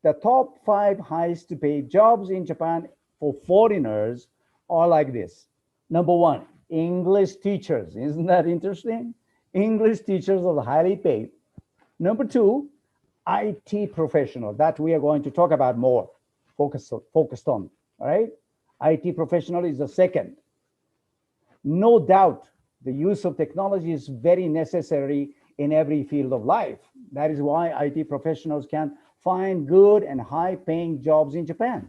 The top 5 highest paid jobs in Japan for foreigners are like this. #1, English teachers. Isn't that interesting? English teachers are highly paid. #2, IT professional, that we are going to talk about more, focused on, all right? IT professional is the second. No doubt, the use of technology is very necessary in every field of life. That is why IT professionals can find good and high-paying jobs in Japan.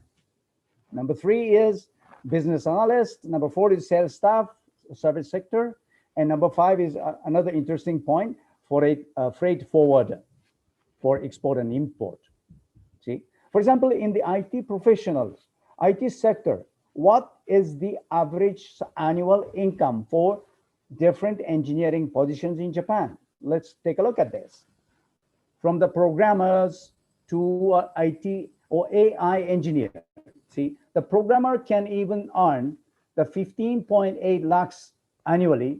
Number 3 is business analyst. Number 4 is sales staff, service sector. And number 5 is another interesting point for a freight forwarder for export and import. See, for example, in the IT professionals, IT sector, what is the average annual income for different engineering positions in Japan? Let's take a look at this. From the programmers to IT or AI engineer. See, the programmer can even earn the 15.8 lakhs annually,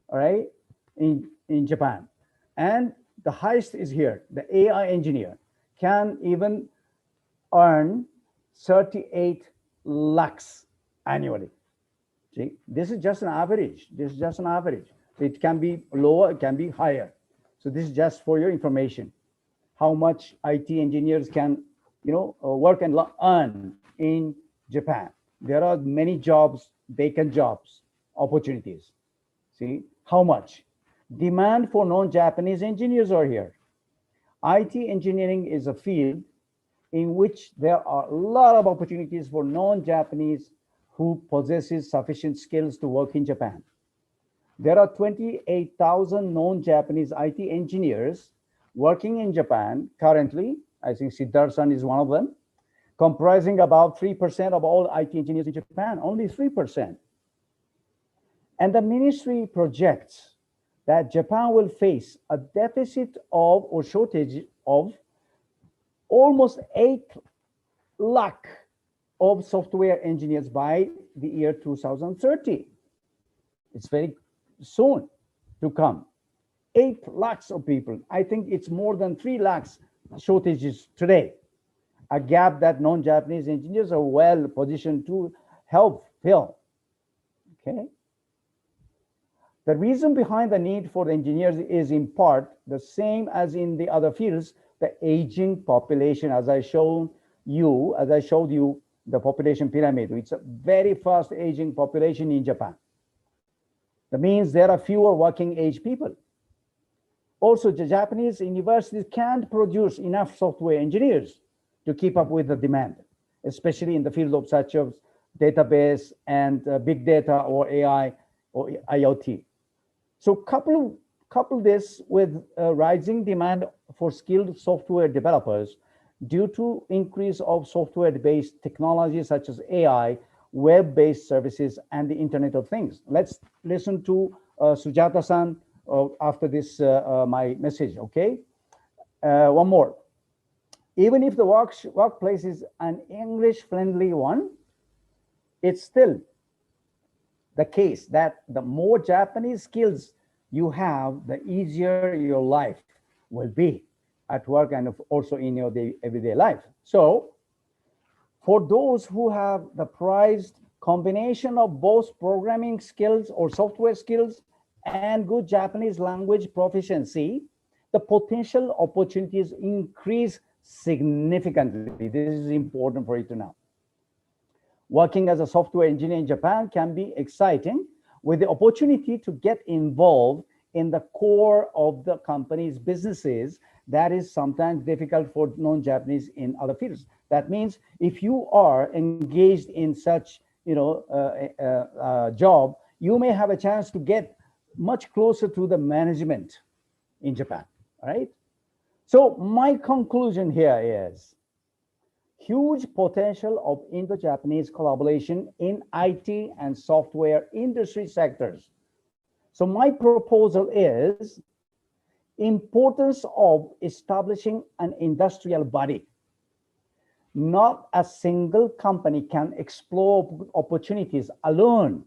all right, in Japan. And the highest is here. The AI engineer can even earn 38 lakhs annually. See, this is just an average. This is just an average. It can be lower, it can be higher. So this is just for your information, how much IT engineers can, work and earn in Japan. There are many jobs, vacant jobs, opportunities. See, how much? Demand for non-Japanese engineers are here. IT engineering is a field in which there are a lot of opportunities for non-Japanese who possesses sufficient skills to work in Japan. There are 28,000 non-Japanese IT engineers working in Japan currently. I think Siddharth-san is one of them, comprising about 3% of all IT engineers in Japan, only 3%. And the ministry projects that Japan will face a deficit of or shortage of almost 8 lakh of software engineers by the year 2030. It's very soon to come. 8 lakhs of people. I think it's more than 3 lakhs shortages today. A gap that non-Japanese engineers are well positioned to help fill. Okay. The reason behind the need for the engineers is in part the same as in the other fields, the aging population, as I showed you the population pyramid. It's a very fast aging population in Japan. That means there are fewer working age people. Also, the Japanese universities can't produce enough software engineers to keep up with the demand, especially in the field of such as database and big data or AI or IoT. So couple this with rising demand for skilled software developers due to increase of software-based technologies such as AI, web-based services, and the Internet of Things. Let's listen to Sujata-san after this, my message, okay? One more. Even if the workplace is an English-friendly one, it's still the case that the more Japanese skills you have, the easier your life will be at work and also in your everyday life. So for those who have the prized combination of both programming skills or software skills and good Japanese language proficiency, the potential opportunities increase significantly. This is important for you to know. Working as a software engineer in Japan can be exciting with the opportunity to get involved in the core of the company's businesses. That is sometimes difficult for non-Japanese in other fields. That means if you are engaged in such job, you may have a chance to get much closer to the management in Japan, all right? So my conclusion here is huge potential of Indo-Japanese collaboration in IT and software industry sectors. So my proposal is importance of establishing an industrial body. Not a single company can explore opportunities alone.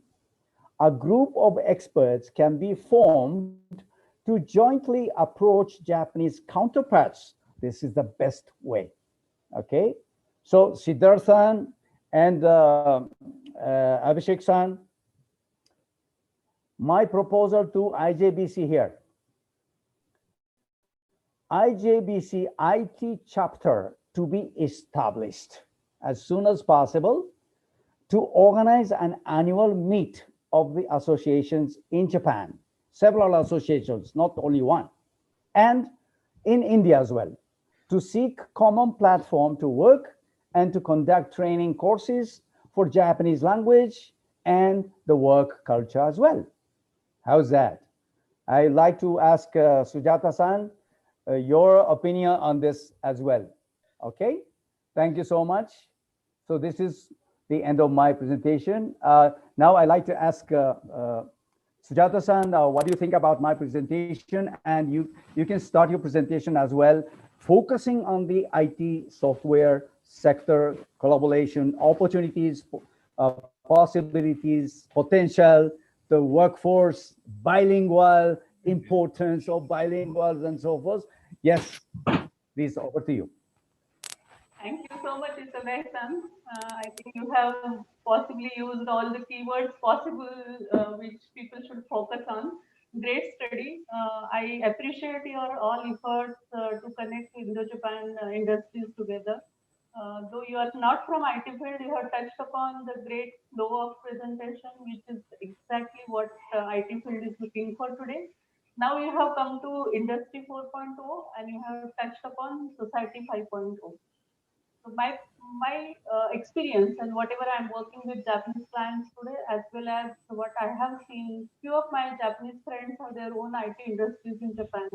A group of experts can be formed to jointly approach Japanese counterparts. This is the best way, okay? So Siddharth-san and Abhishek-san, my proposal to IJBC here. IJBC IT chapter to be established as soon as possible to organize an annual meet of the associations in Japan, several associations, not only one, and in India as well, to seek common platform to work and to conduct training courses for Japanese language and the work culture as well. How's that? I'd like to ask Sujata-san your opinion on this as well. Okay, thank you so much. So this is the end of my presentation. Now I'd like to ask Sujata-san, what do you think about my presentation? And you can start your presentation as well, focusing on the IT software sector, collaboration, opportunities, possibilities, potential, the workforce, bilingual, importance of bilinguals and so forth. Yes, please, over to you.
Thank you so much, Isogai-san. I think you have possibly used all the keywords possible which people should focus on. Great study. I appreciate your all efforts to connect Indo-Japan industries together. Though you are not from IT field, you have touched upon the great flow of presentation, which is exactly what IT field is looking for today. Now you have come to Industry 4.0 and you have touched upon Society 5.0. So my experience and whatever I'm working with Japanese clients today, as well as what I have seen, few of my Japanese friends have their own IT industries in Japan,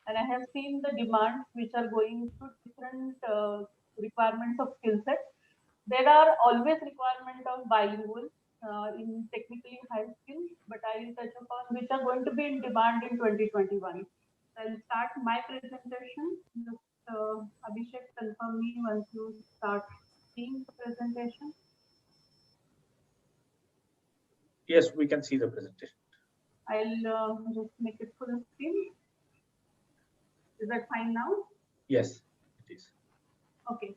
and I have seen the demands which are going through different requirements of skill set. There are always requirement of bilingual in technically high skills, but I will touch upon which are going to be in demand in 2021. I'll start my presentation. Just Abhishek, confirm me once you start seeing the presentation.
Yes, we can see the presentation.
I'll just make it full screen. Is that fine now?
Yes, it is.
Okay.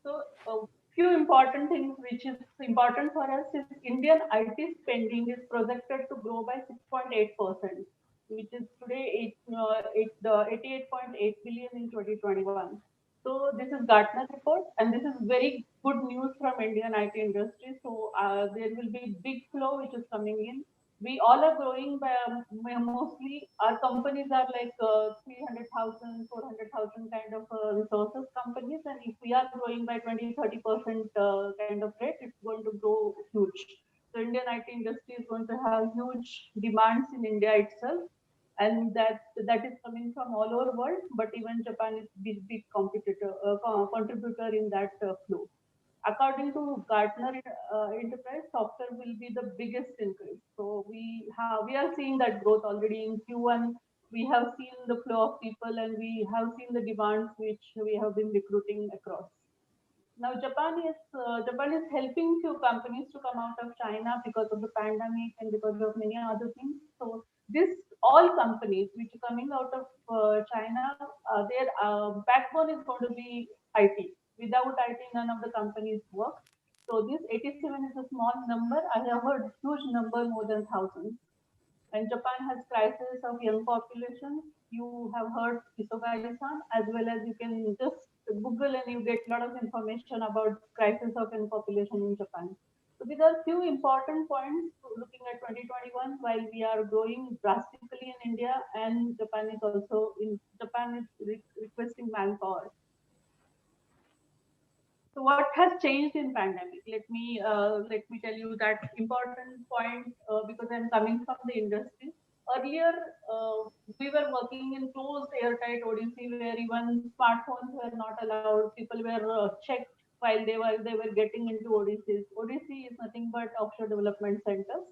So a few important things which is important for us is Indian IT spending is projected to grow by 6.8%, which is today 88.8 billion in 2021. So this is Gartner report, and this is very good news from Indian IT industry. So there will be big flow which is coming in. We all are growing by mostly our companies are like 300,000, 400,000 kind of resources companies. And if we are growing by 20-30% kind of rate, it's going to grow huge. So Indian IT industry is going to have huge demands in India itself. And that is coming from all over the world, but even Japan is big competitor, contributor in that flow. According to Gartner Enterprise, software will be the biggest increase. So we are seeing that growth already in Q1. We have seen the flow of people and we have seen the demands which we have been recruiting across. Now Japan is helping few companies to come out of China because of the pandemic and because of many other things. So this all companies which are coming out of China, their backbone is going to be IT. Without IT, none of the companies work. So this 87 is a small number. I have heard huge number, more than 1,000. And Japan has crisis of young population. You have heard Isogai-san, as well as you can just Google and you get a lot of information about crisis of young population in Japan. So these are few important points looking at 2021 while we are growing drastically in India, and Japan is requesting manpower. So what has changed in pandemic? Let me tell you that important point because I'm coming from the industry. Earlier, we were working in closed airtight ODC where even smartphones were not allowed. People were checked while they were getting into ODCs. ODC is nothing but offshore development centers.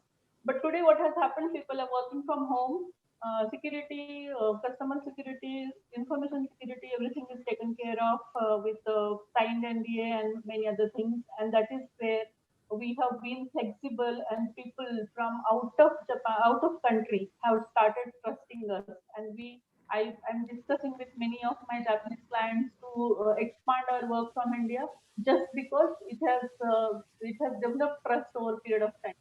But today, what has happened? People are working from home. Security, customer security, information security, everything is taken care of with signed NDA and many other things. And that is where we have been flexible, and people from out of Japan, out of country, have started trusting us. And I am discussing with many of my Japanese clients to expand our work from India, just because it has developed trust over a period of time.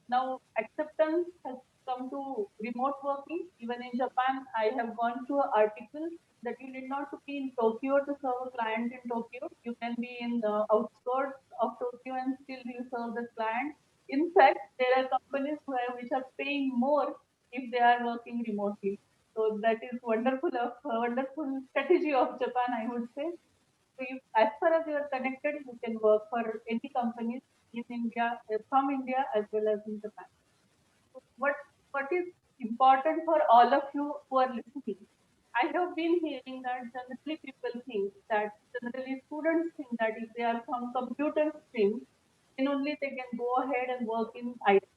Now acceptance has come to remote working. Even in Japan, I have gone through an article that you need not to be in Tokyo to serve a client in Tokyo. You can be in the outskirts of Tokyo and still you serve the client. In fact, there are companies which are paying more if they are working remotely. So that is wonderful strategy of Japan, I would say. So as far as you are connected, you can work for any companies in India, from India as well as in Japan. So what is important for all of you who are listening? I have been hearing that generally people think that generally students think that if they are from computer stream, then only they can go ahead and work in IT.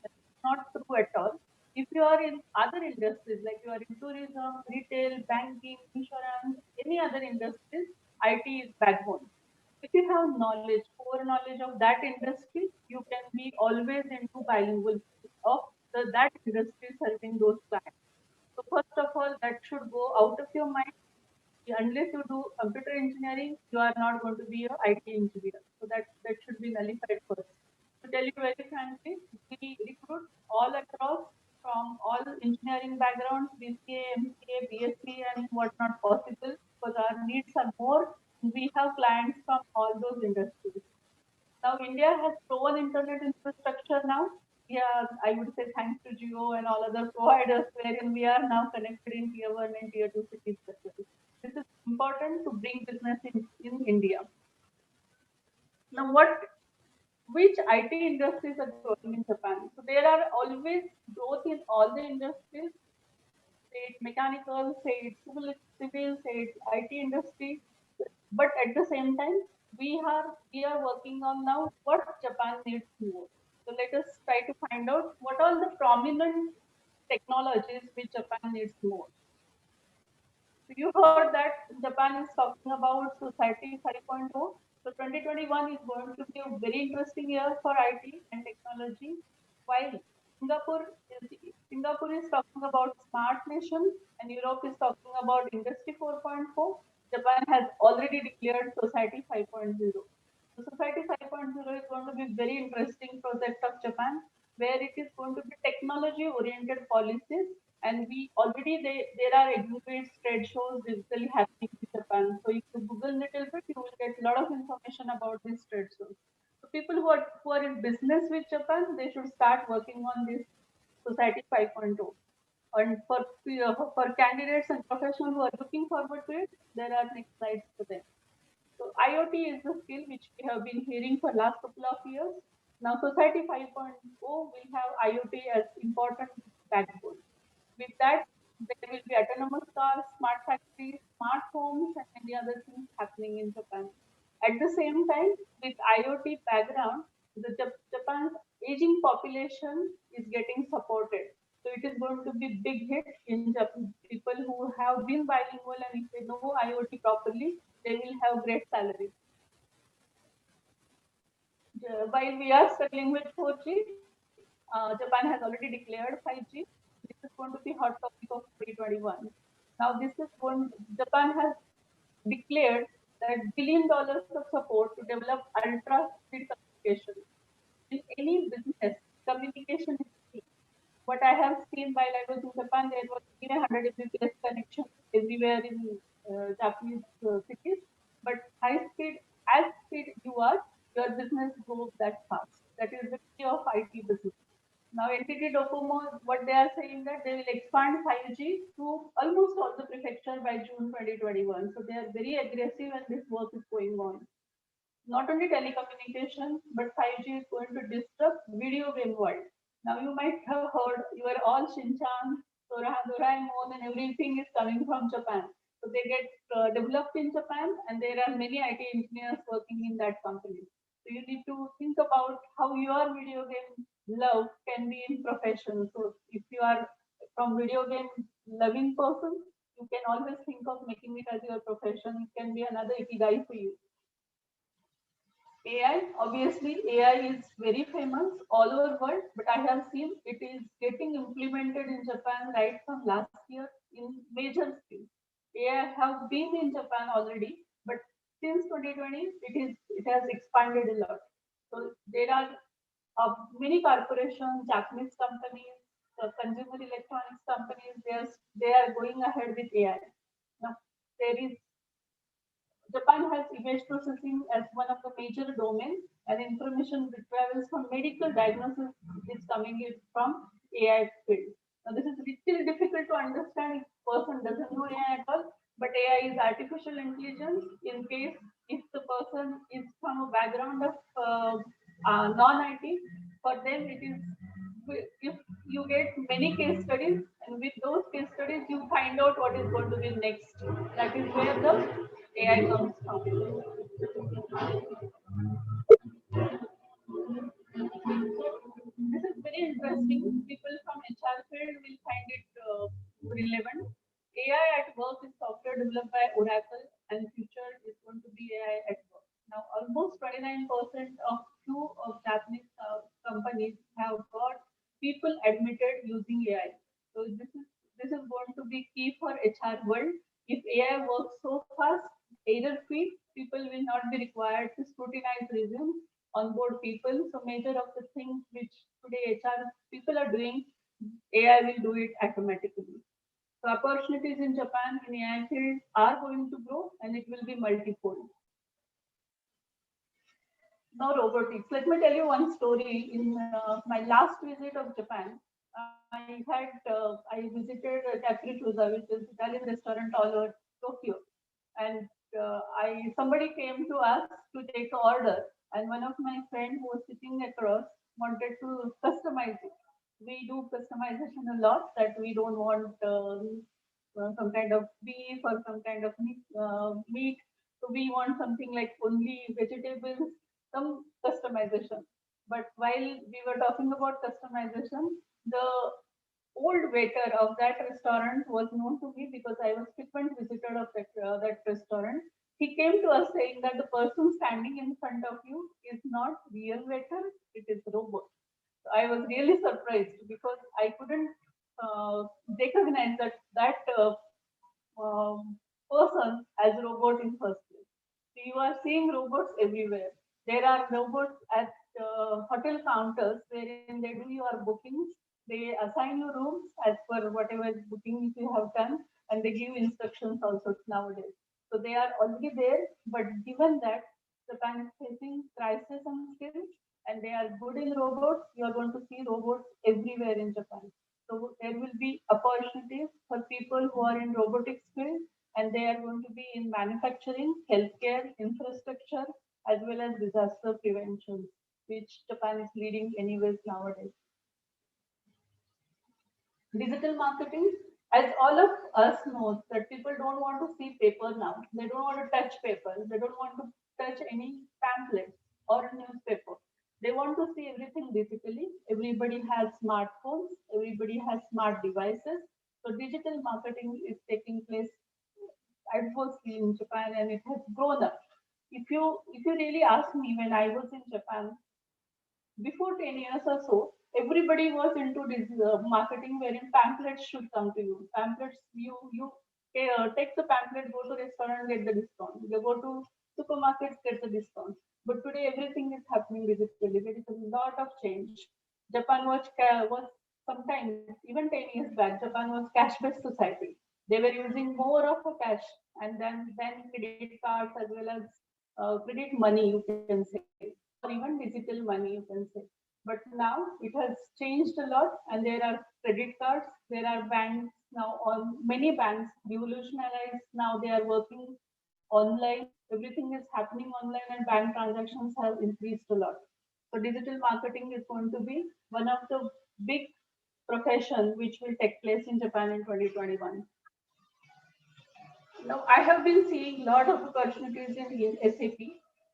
That's not true at all. If you are in other industries, like you are in tourism, retail, banking, insurance, any other industries, IT is backbone. If you have knowledge, core knowledge of that industry, you can be always into bilingual of that industry serving those clients. So first of all, that should go out of your mind. Unless you do computer engineering, you are not going to be an IT engineer. So that should be nullified first. To tell you very frankly, we recruit all across from all engineering backgrounds, BCA, MCA, BSc, and whatnot possible because our needs are more. We have clients from all those industries. Now India has proven internet infrastructure now. Yeah, I would say thanks to Jio and all other providers, wherein we are now connected in tier 1 and tier 2 cities especially. This is important to bring business in India. Now, which IT industries are growing in Japan? So there are always growth in all the industries, say it mechanical, say it civil, say it IT industry. But at the same time, we are working on now what Japan needs more. So let us try to find out what are the prominent technologies which Japan needs more. So you heard that Japan is talking about Society 5.0. So 2021 is going to be a very interesting year for IT and technology. While Singapore is talking about smart nation and Europe is talking about Industry 4.4, Japan has already declared Society 5.0. So Society 5.0 is going to be a very interesting project of Japan, where it is going to be technology-oriented policies, and we already there are exhibits, trade shows digitally happening in Japan. So if you Google little bit, you will get a lot of information about these trade shows. So people who are in business with Japan, they should start working on this Society 5.0. And for candidates and professionals who are looking forward to it, there are next slides for them. So IoT is the skill which we have been hearing for last couple of years. Now Society 5.0 will have IoT as important backbone. With that, there will be autonomous cars, smart factories, smart homes, and many other things happening in Japan. At the same time, with IoT background, Japan's aging population is getting supported. So it is going to be big hit in Japan. People who have been bilingual and if they know IoT properly, they will have great salaries. While we are struggling with 4G, Japan has already declared 5G. This is going to be hot topic of 2021. Now, this is going. Japan has declared that $1 billion of support to develop ultra speed communication. In any business, communication is key. What I have seen while I was in Japan, there was even 100 Mbps connection everywhere in Japanese cities. But high speed, as speed you are, your business grows that fast. That is the key of IT business. Now, NTT Docomo, what they are saying that they will expand 5G to almost all the prefecture by June 2021. So they are very aggressive and this work is going on. Not only telecommunication, but 5G is going to disrupt video game world. Now you might have heard you are all Shinchan, Doraemon, and everything is coming from Japan. So they get developed in Japan, and there are many IT engineers working in that company. So you need to think about how your video game love can be in profession. So if you are from video game loving person, you can always think of making it as your profession. It can be another ikigai for you. AI, obviously, AI is very famous all over world, but I have seen it is getting implemented in Japan right from last year in major scale. AI have been in Japan already, but since 2020, it has expanded a lot. So there are many corporations, Japanese companies, consumer electronics companies. They are going ahead with AI. Now there is Japan has image processing as one of the major domains, and information that travels from medical diagnosis is coming in from AI field. Now, this is little difficult to understand if person doesn't know AI at all, But AI is artificial intelligence in case if the person is from a background of non-IT, for them it is, if you get many case studies and with those case studies you find out what is going to be next. That is where the AI comes from. This is very interesting. People from HR field will find it relevant. AI at work is software developed by Oracle, and future is going to be AI at work. Now, almost 29% of few of Japanese companies have got people admitted using AI. So this is going to be key for HR world. If AI works so fast, either feed people will not be required to scrutinize resumes, onboard people. So major of the things which today HR people are doing, AI will do it automatically. So opportunities in Japan in AI field are going to grow and it will be multifold. Now robotics. Let me tell you one story. In my last visit of Japan, I visited Capricciusa, which is Italian restaurant all over Tokyo, and somebody came to us to take an order, and one of my friend who was sitting across wanted to customize it. We do customization a lot, that we don't want some kind of beef or some kind of meat. So we want something like only vegetables, some customization. But while we were talking about customization, the old waiter of that restaurant was known to me because I was frequent visitor of that restaurant. He came to us saying that the person standing in front of you is not real waiter, it is robot. So I was really surprised because I couldn't recognize that person as a robot in first place. So you are seeing robots everywhere. There are robots at hotel counters wherein they do your bookings. They assign you rooms as per whatever bookings you have done, and they give instructions also nowadays. So they are already there, but given that Japan is facing crisis on skills and they are good in robots, you are going to see robots everywhere in Japan. So there will be opportunities for people who are in robotics field, and they are going to be in manufacturing, healthcare, infrastructure, as well as disaster prevention, which Japan is leading anyways nowadays. Digital marketing, as all of us know, that people don't want to see paper now. They don't want to touch paper. They don't want to touch any pamphlet or newspaper. They want to see everything digitally. Everybody has smartphones. Everybody has smart devices. So digital marketing is taking place adversely in Japan, and it has grown up. If you really ask me, when I was in Japan before 10 years or so, everybody was into this marketing wherein pamphlets should come to you. Pamphlets, you take the pamphlet, go to restaurant, get the discount. You go to supermarkets, get the discount. But today everything is happening digitally. There is a lot of change. Japan was sometimes, even 10 years back, Japan was cash-based society. They were using more of a cash and then credit cards as well as credit money, you can say, or even digital money, you can say. But now it has changed a lot, and there are credit cards, there are banks now, on many banks revolutionized now, they are working online. Everything is happening online, and bank transactions have increased a lot. So digital marketing is going to be one of the big profession which will take place in Japan in 2021. Now, I have been seeing a lot of opportunities in SAP.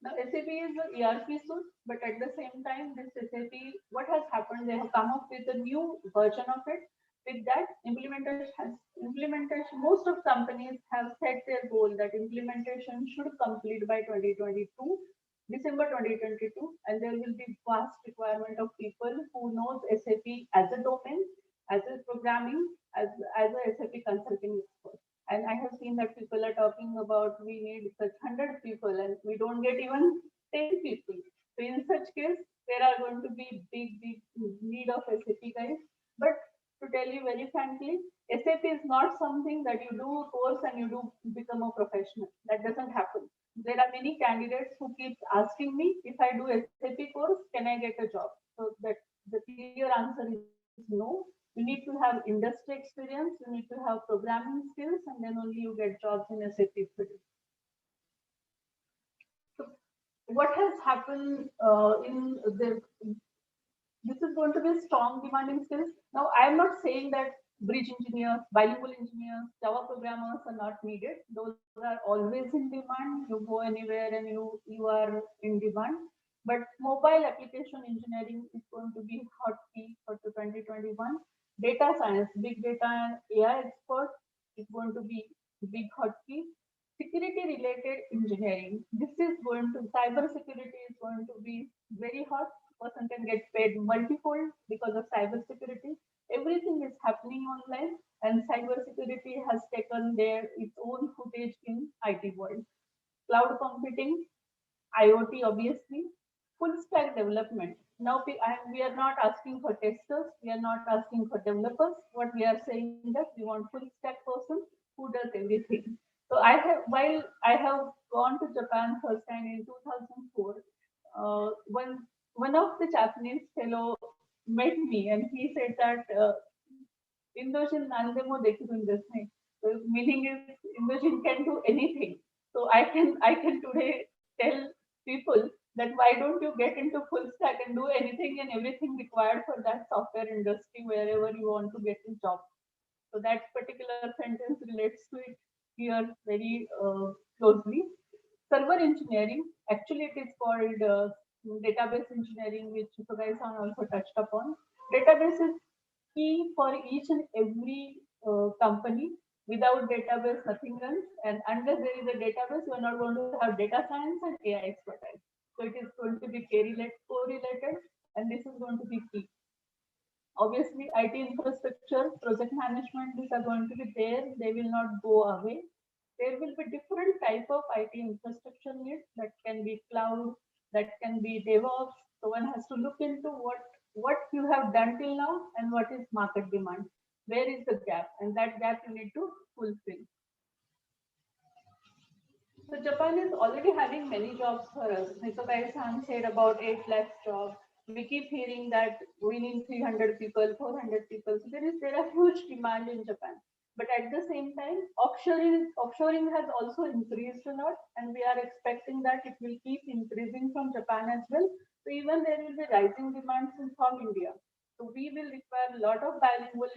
Now, SAP is an ERP suite, but at the same time, this SAP, what has happened, they have come up with a new version of it. With that, implementation, most of companies have set their goal that implementation should complete by 2022, December 2022, and there will be vast requirement of people who knows SAP as a domain, as a programming, as a SAP consulting expert. And I have seen that people are talking about we need such 100 people and we don't get even 10 people. So in such case, there are going to be big need of SAP guys. But to tell you very frankly, SAP is not something that you do a course and you do become a professional. That doesn't happen. There are many candidates who keep asking me, if I do SAP course, can I get a job? So that the clear answer is no. You need to have industry experience, you need to have programming skills, and then only you get jobs in SAP field. So what has happened this is going to be strong demanding skills. Now, I am not saying that bridge engineers, bilingual engineers, Java programmers are not needed. Those are always in demand. You go anywhere and you are in demand. But mobile application engineering is going to be hot key for 2021. Data science, big data and AI expert is going to be big hot key. Security related engineering. This is going to, cyber security is going to be very hot. Person can get paid multifold because of cyber security. Everything is happening online, and cyber security has taken its own footage in IT world. Cloud computing, IoT, obviously, full stack development. Now we are not asking for testers, we are not asking for developers. What we are saying that we want full stack person who does everything. So while I have gone to Japan first time in 2004, one of the Japanese fellow met me and he said that Indojin nandemo dekirun desne. So meaning is Indojin can do anything. So I can today tell people that why don't you get into full stack and do anything and everything required for that software industry wherever you want to get a job. So that particular sentence relates to it here very closely. Server engineering, actually it is called database engineering, which you guys also touched upon. Database is key for each and every company. Without database, nothing runs. And unless there is a database, you are not going to have data science and AI expertise. So it is going to be correlated, and this is going to be key. Obviously, IT infrastructure, project management, these are going to be there. They will not go away. There will be different type of IT infrastructure needs that can be cloud, that can be DevOps. So one has to look into what you have done till now and what is market demand. Where is the gap? And that gap you need to fulfill. So Japan is already having many jobs for us. Nikogai-san said about 8 lakh jobs. We keep hearing that we need 300 people, 400 people. So there are huge demand in Japan. But at the same time, offshoring has also increased a lot, and we are expecting that it will keep increasing from Japan as well. So even there will be rising demands from India. So we will require a lot of bilingual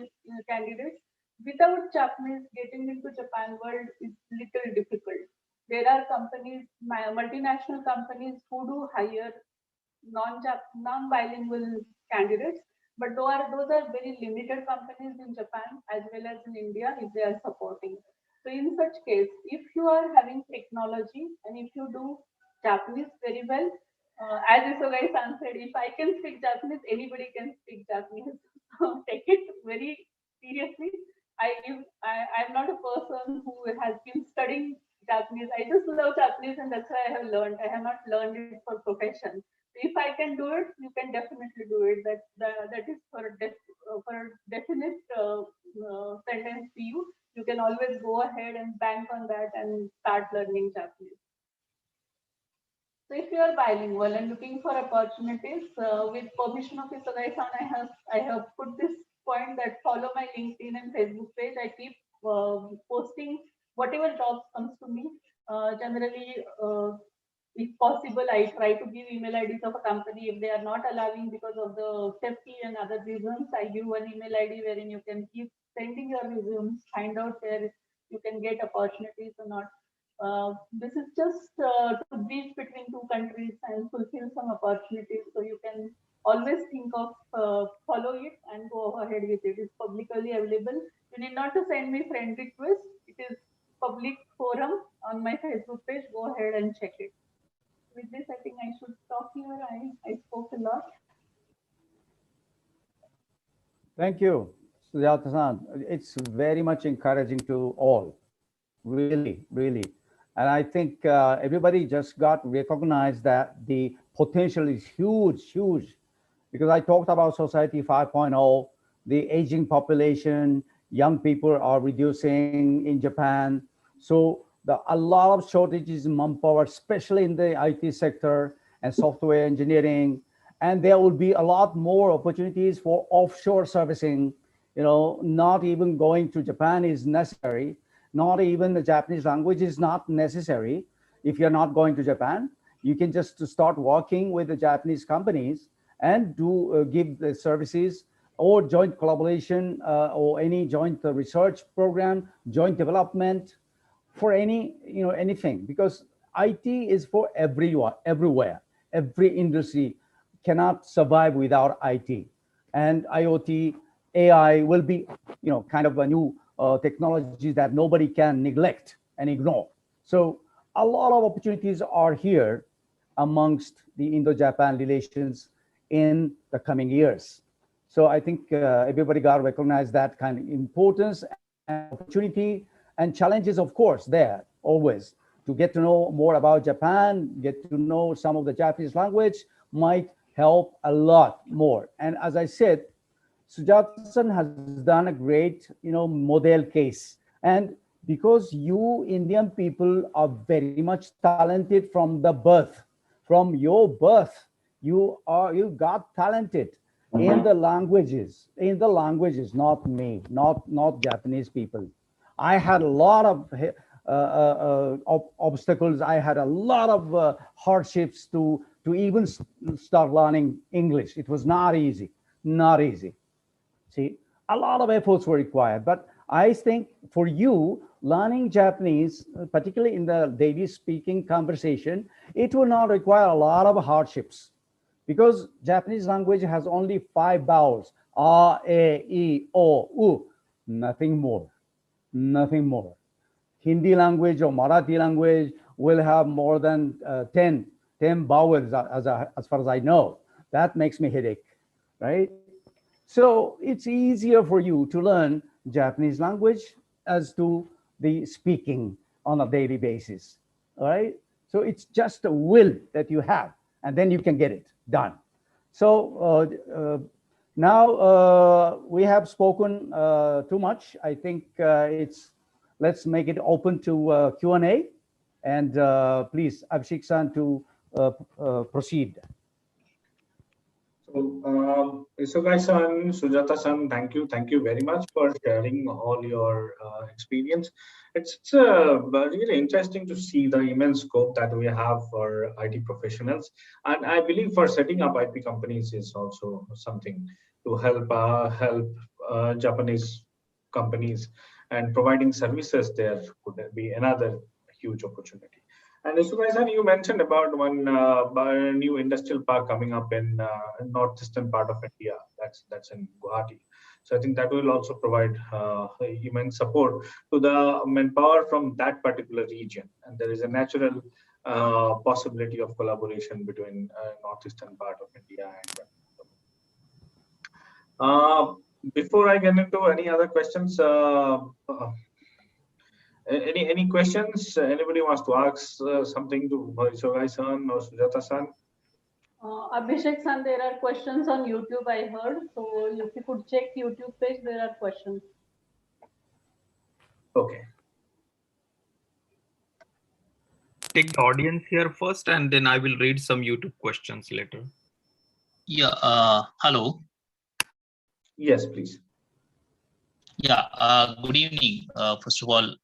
candidates. Without Japanese, getting into Japan world is little difficult. There are companies, multinational companies who do hire non-bilingual candidates, but those are very limited companies in Japan as well as in India if they are supporting. So in such case, if you are having technology and if you do Japanese very well, as Isogai-san said, if I can speak Japanese, anybody can speak Japanese. So take it very seriously. I'm not a person who has been studying Japanese. I just love Japanese and that's why I have learned. I have not learned it for profession. If I can do it, you can definitely do it. That is for a definite sentence to you. You can always go ahead and bank on that and start learning Japanese. So if you are bilingual and looking for opportunities, with permission of Isogai-san, I have put this point that follow my LinkedIn and Facebook page. I keep posting whatever jobs comes to me. Generally, if possible, I try to give email IDs of a company. If they are not allowing because of the safety and other reasons, I give one email ID wherein you can keep sending your resumes, find out where you can get opportunities or not. This is just to bridge between two countries and fulfill some opportunities. So you can always think of follow it and go ahead with it. It's publicly available. You need not to send me friend request. It is public forum on my Facebook page. Go ahead and check it. With this, I think I should stop here. I spoke a lot.
Thank you, Sujata-san. It's very much encouraging to all, really, really. And I think everybody just got recognized that the potential is huge, huge. Because I talked about Society 5.0, the aging population, young people are reducing in Japan. So a lot of shortages in manpower, especially in the IT sector and software engineering. And there will be a lot more opportunities for offshore servicing, not even going to Japan is necessary. Not even the Japanese language is not necessary. If you're not going to Japan, you can just start working with the Japanese companies and give the services or joint collaboration or any joint research program, joint development for anything, because IT is for everyone, everywhere. Every industry cannot survive without IT. And IoT, AI will be, kind of a new technology that nobody can neglect and ignore. So a lot of opportunities are here amongst the Indo-Japan relations in the coming years. So I think everybody got to recognize that kind of importance and opportunity and challenges, of course, there always. To get to know more about Japan, get to know some of the Japanese language might help a lot more. And as I said, Sujata-san has done a great, model case. And because you Indian people are very much talented from the birth, from your birth, you got talented in the languages, not me, not Japanese people. I had a lot of obstacles. I had a lot of hardships to even start learning English. It was not easy, not easy. See, a lot of efforts were required, but I think for you, learning Japanese, particularly in the daily speaking conversation, it will not require a lot of hardships, because Japanese language has only 5 vowels, a, e, I, o, u, nothing more, nothing more. Hindi language or Marathi language will have more than 10 vowels as far as I know. That makes me headache, right? So it's easier for you to learn Japanese language as to the speaking on a daily basis, all right? So it's just a will that you have, and then you can get it done. So now we have spoken too much. I think let's make it open to Q&A, and please, Abhishek-san, to proceed.
So, Isogai-san, Sujata-san, thank you very much for sharing all your experience. It's really interesting to see the immense scope that we have for IT professionals, and I believe for setting up IP companies is also something to help Japanese companies, and providing services there could be another huge opportunity. And Isogai-san, you mentioned about one new industrial park coming up in northeastern part of India. That's in Guwahati. So I think that will also provide immense support to the manpower from that particular region. And there is a natural possibility of collaboration between northeastern part of India and. Before I get into any other questions. Any questions? Anybody wants to ask something to Isogai-san or Sujata-san?
Abhishek-san, there are questions on YouTube, I heard. So if you could check YouTube page, there are questions.
Okay.
Take the audience here first, and then I will read some YouTube questions later.
Yeah, hello.
Yes, please.
Yeah, good evening. First of all,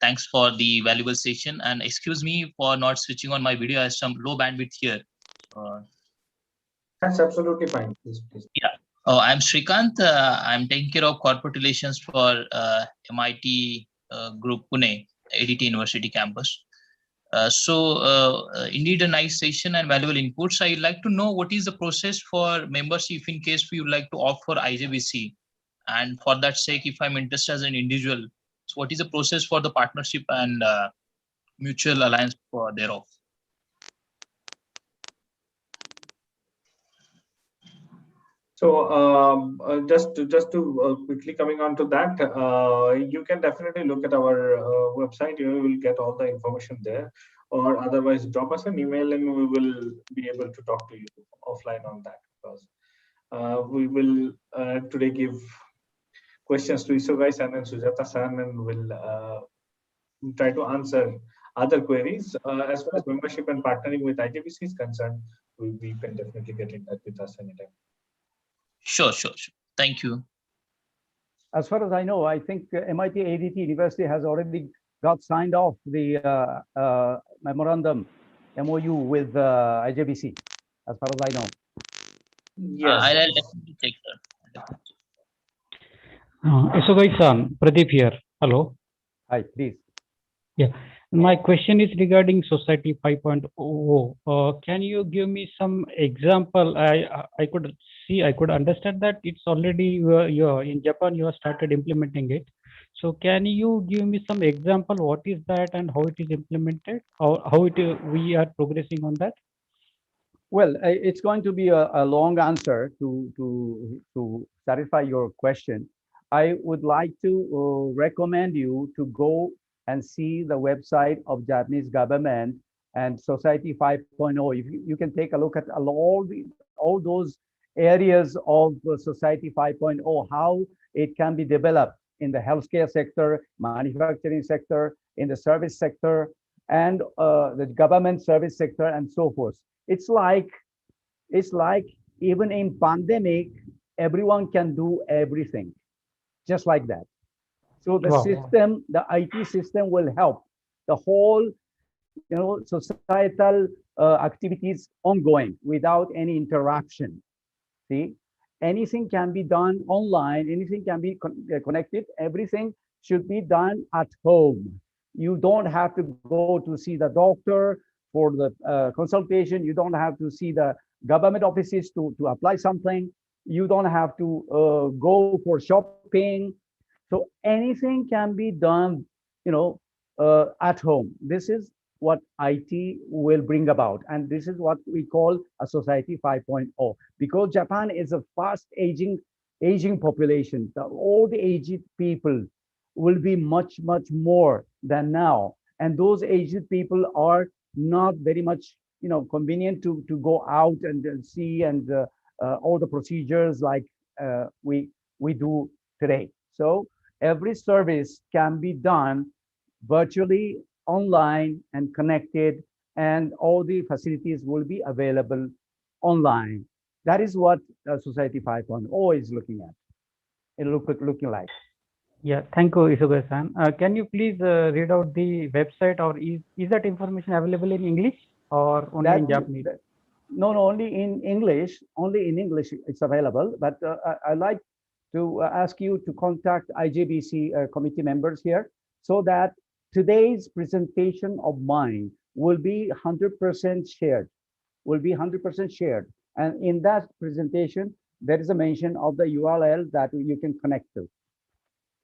thanks for the valuable session, and excuse me for not switching on my video. I have some low bandwidth here.
That's absolutely fine. Please.
Yeah. I'm Shrikant. I'm taking care of corporate relations for MIT Group Pune, ADT University campus. Indeed a nice session and valuable inputs. I'd like to know what is the process for membership in case we would like to opt for IJBC. And for that sake, if I'm interested as an individual, so what is the process for the partnership and mutual alliance for thereof?
So just to quickly coming on to that, you can definitely look at our website. You will get all the information there, or otherwise drop us an email and we will be able to talk to you offline on that, because we will today give questions to Isogai-san and Sujata-san, and will try to answer other queries. As far as membership and partnering with IJBC is concerned, we can definitely get in touch with us anytime.
Sure. Thank you.
As far as I know, I think MIT ADT University has already got signed off the memorandum MOU with IJBC, as far as I know.
Yes.
I'll definitely check that.
Isogai-san, Pradeep here. Hello.
Hi, please.
Yeah. My question is regarding Society 5.0. Can you give me some example? I could understand that it's already in Japan you have started implementing it. So can you give me some example? What is that and how it is implemented? How we are progressing on that?
Well, it's going to be a long answer to satisfy your question. I would like to recommend you to go and see the website of Japanese government and Society 5.0. If you can take a look at all those areas of the Society 5.0, how it can be developed in the healthcare sector, manufacturing sector, in the service sector, and the government service sector, and so forth. It's like even in pandemic, everyone can do everything, just like that. So the
Wow.
system, the IT system will help the whole, societal activities ongoing without any interruption. See, anything can be done online, anything can be connected, everything should be done at home. You don't have to go to see the doctor for the consultation. You don't have to see the government offices to apply something. You don't have to go for shopping. So anything can be done, at home. This is what IT will bring about. And this is what we call a society 5.0. Because Japan is a fast aging population. All the aged people will be much, much more than now. And those aged people are not very much, convenient to go out and see and all the procedures like we do today. So every service can be done virtually, online, and connected, and all the facilities will be available online. That is what Society 5.0 is looking at. It looking like.
Yeah, thank you, Isuga-san. Can you please read out the website, or is that information available in English or only in Japanese?
No, only in English. Only in English it's available. But I like to ask you to contact IJBC committee members here so that today's presentation of mine will be 100% shared. Will be 100% shared. And in that presentation, there is a mention of the URL that you can connect to.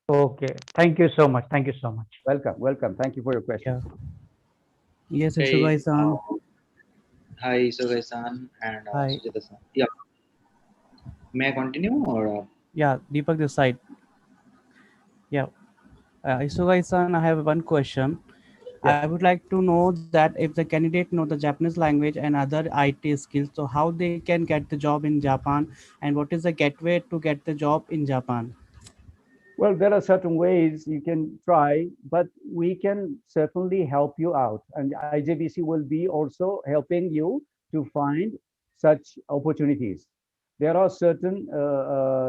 Okay, thank you so much. Thank you so much.
Welcome. Thank you for your question.
Yeah.
Yes,
Hey,
Isugai-san.
Hi, Isogai-san and
Hi.
Sujata-san. Yeah. May I continue or?
Yeah, Deepak this side. Yeah. Isugai-san, I have one question.
Yeah.
I would like to know that if the candidate know the Japanese language and other IT skills, so how they can get the job in Japan, and what is the gateway to get the job in Japan?
Well, there are certain ways you can try, but we can certainly help you out. And IJBC will be also helping you to find such opportunities. There are certain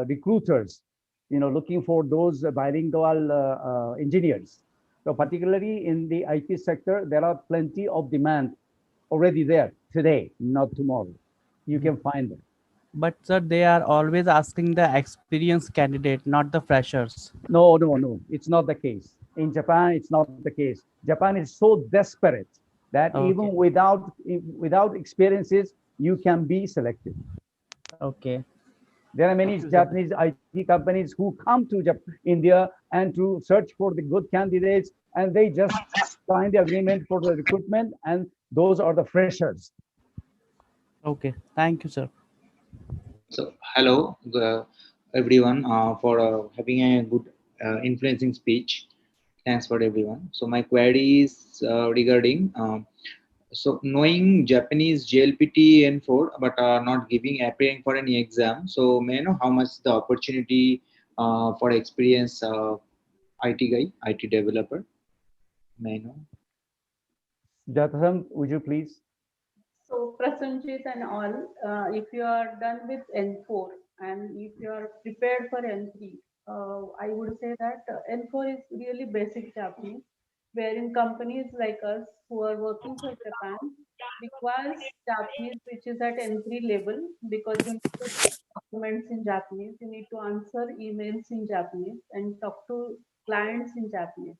recruiters, looking for those bilingual engineers. So particularly in the IT sector, there are plenty of demand already there today, not tomorrow. You can find them.
But sir, they are always asking the experienced candidate, not the freshers.
No, it's not the case. In Japan, it's not the case. Japan is so desperate that
Okay.
even without experiences, you can be selected.
Okay.
There are many Japanese IT companies who come to India and to search for the good candidates, and they just sign the agreement for the recruitment, and those are the freshers.
Okay. Thank you, sir.
So, hello, everyone, for having a good influencing speech. Thanks for everyone. So, my query is regarding so knowing Japanese JLPT N4, but not appearing for any exam. So, may I know how much the opportunity for experience IT guy, IT developer? May I know?
Jatham, would you please?
So Prasanjit and all, if you are done with N4 and if you are prepared for N3, I would say that N4 is really basic Japanese, wherein companies like us who are working for Japan requires Japanese, which is at N3 level, because you need to check documents in Japanese, you need to answer emails in Japanese, and talk to clients in Japanese.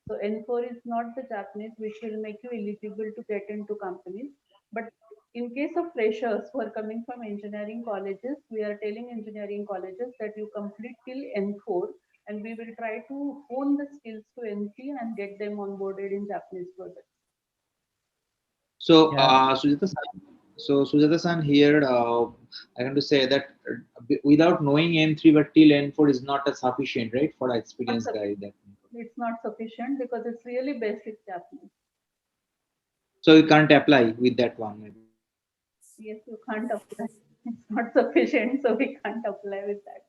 So N4 is not the Japanese which will make you eligible to get into companies. But in case of freshers who are coming from engineering colleges, we are telling engineering colleges that you complete till N4, and we will try to hone the skills to N3 and get them onboarded in Japanese projects.
So,
Yeah.
Sujata-san here, I want to say that without knowing N3 but till N4 is not a sufficient, right, for an experienced guy.
It's not sufficient because it's really basic Japanese.
So you can't apply with that one, maybe.
Yes, you can't apply. It's not sufficient, so we can't apply with that.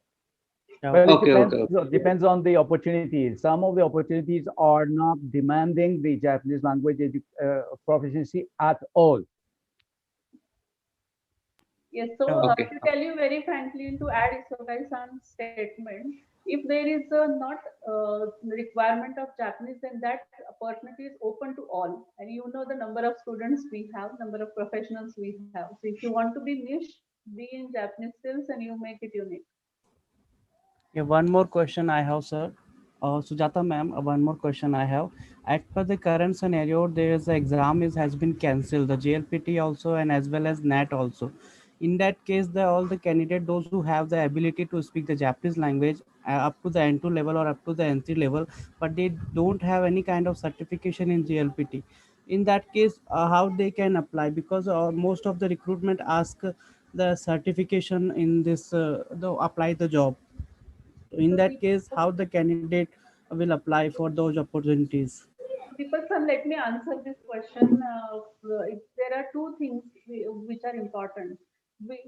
Well, it
Okay.
depends on the opportunities. Some of the opportunities are not demanding the Japanese language proficiency at all.
Yes, so
Okay.
to tell you very frankly, to add Isogai-san's statement, if there is a not requirement of Japanese, then that opportunity is open to all. And you know the number of students we have, number of professionals we have. So if you want to be niche, be in Japanese skills and you make it unique.
Yeah, one more question I have, sir. Sujata ma'am, one more question I have. As per the current scenario, there is an exam has been cancelled, the JLPT also, and as well as NAT also. In that case, all the candidate, those who have the ability to speak the Japanese language up to the N2 level or up to the N3 level, but they don't have any kind of certification in JLPT. In that case, how they can apply? Because most of the recruitment ask the certification in this, apply the job. In that case, how the candidate will apply for those opportunities?
Deepak-san, let me answer this question. There are two things which are important.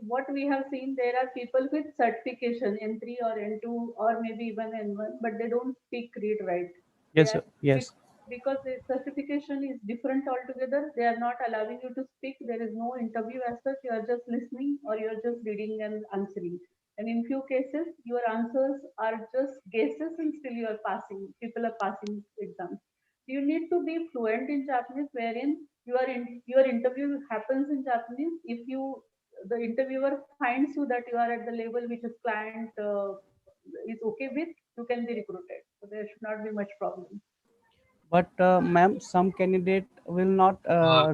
What we have seen, there are people with certification N3 or N2 or maybe even N1, but they don't speak, read, write.
Yes, sir. Yes.
Because the certification is different altogether. They are not allowing you to speak. There is no interview as such. You are just listening or you are just reading and answering. And in few cases, your answers are just guesses and still you are passing. People are passing exams. You need to be fluent in Japanese, wherein your interview happens in Japanese. If the interviewer finds you that you are at the level which is client is okay with, you can be recruited. So there should not be much problem.
But ma'am, some candidate will not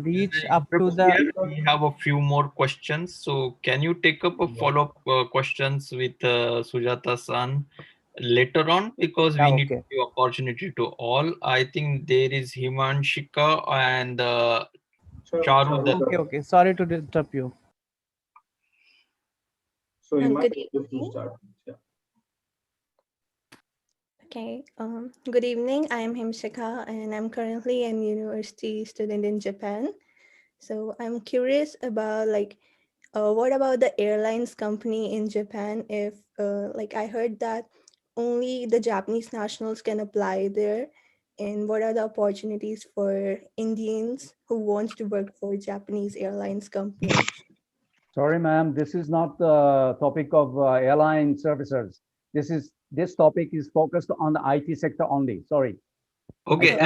reach up to the.
Here we have a few more questions. So can you take up a follow-up questions with Sujata-san later on, because we need to give opportunity to all. I think there is Himanshika and Charu.
Okay. Sorry to disturb you.
So you might
Good
have to
evening.
start. Yeah.
Okay. Good evening. I am Himshika, and I'm currently an university student in Japan. So I'm curious about what about the airlines company in Japan? If I heard that only the Japanese nationals can apply there, and what are the opportunities for Indians who wants to work for Japanese airlines company?
Sorry, ma'am, this is not the topic of airline services. This topic is focused on the IT sector only. Sorry.
Okay,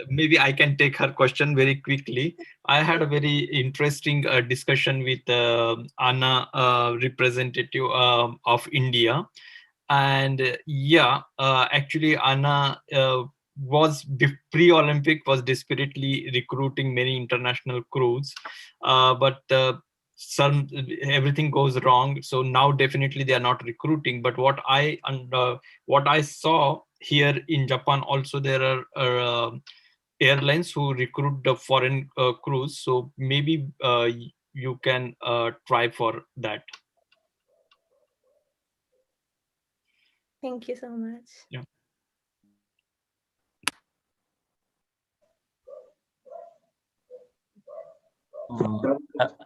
maybe I can take her question very quickly. I had a very interesting discussion with Anna, representative of India. And actually Anna was pre-Olympic, was desperately recruiting many international crews, but everything goes wrong. So now definitely they are not recruiting. But what I saw here in Japan also, there are airlines who recruit the foreign crews. So maybe you can try for that.
Thank you so much.
Yeah.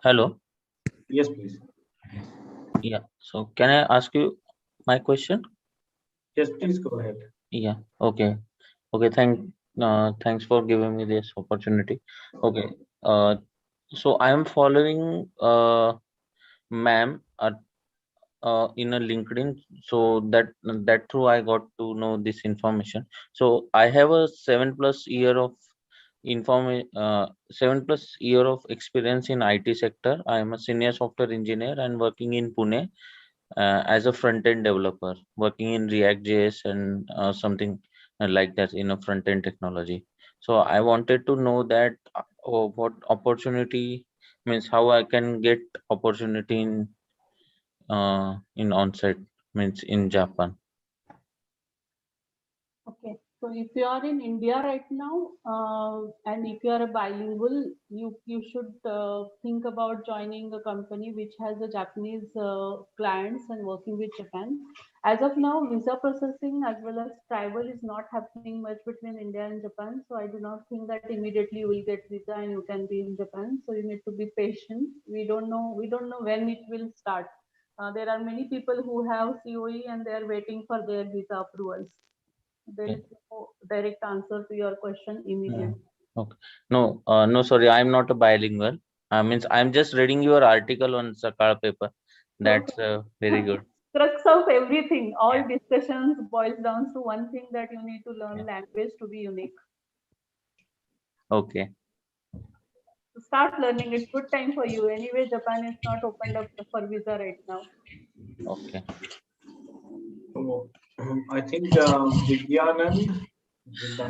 Hello.
Yes, please.
Yeah. So can I ask you my question?
Yes, please go ahead.
Yeah. Okay. Thanks for giving me this opportunity. Okay. So I am following ma'am in a LinkedIn, so that through I got to know this information. So I have a 7+ year of 7+ year of experience in IT sector. I am a senior software engineer and working in Pune as a front-end developer, working in React.js and something like that in a front-end technology. So I wanted to know that what opportunity means, how I can get opportunity in on-site, means in Japan.
Okay, so if you are in India right now, and if you are a bilingual, you should think about joining a company which has a Japanese clients and working with Japan. As of now, visa processing as well as travel is not happening much between India and Japan. So I do not think that immediately you will get visa and you can be in Japan. So you need to be patient. We don't know when it will start. There are many people who have COE and they are waiting for their visa approvals. There is no direct answer to your question immediately.
Okay. No, sorry, I'm not a bilingual. Means I'm just reading your article on Sakal paper. That's very good.
Crux of everything, all discussions boils down to one thing, that you need to learn language to be unique.
Okay.
So start learning. It's good time for you. Anyway, Japan is not opened up for visa right now.
Okay.
So, I think Vidyanand.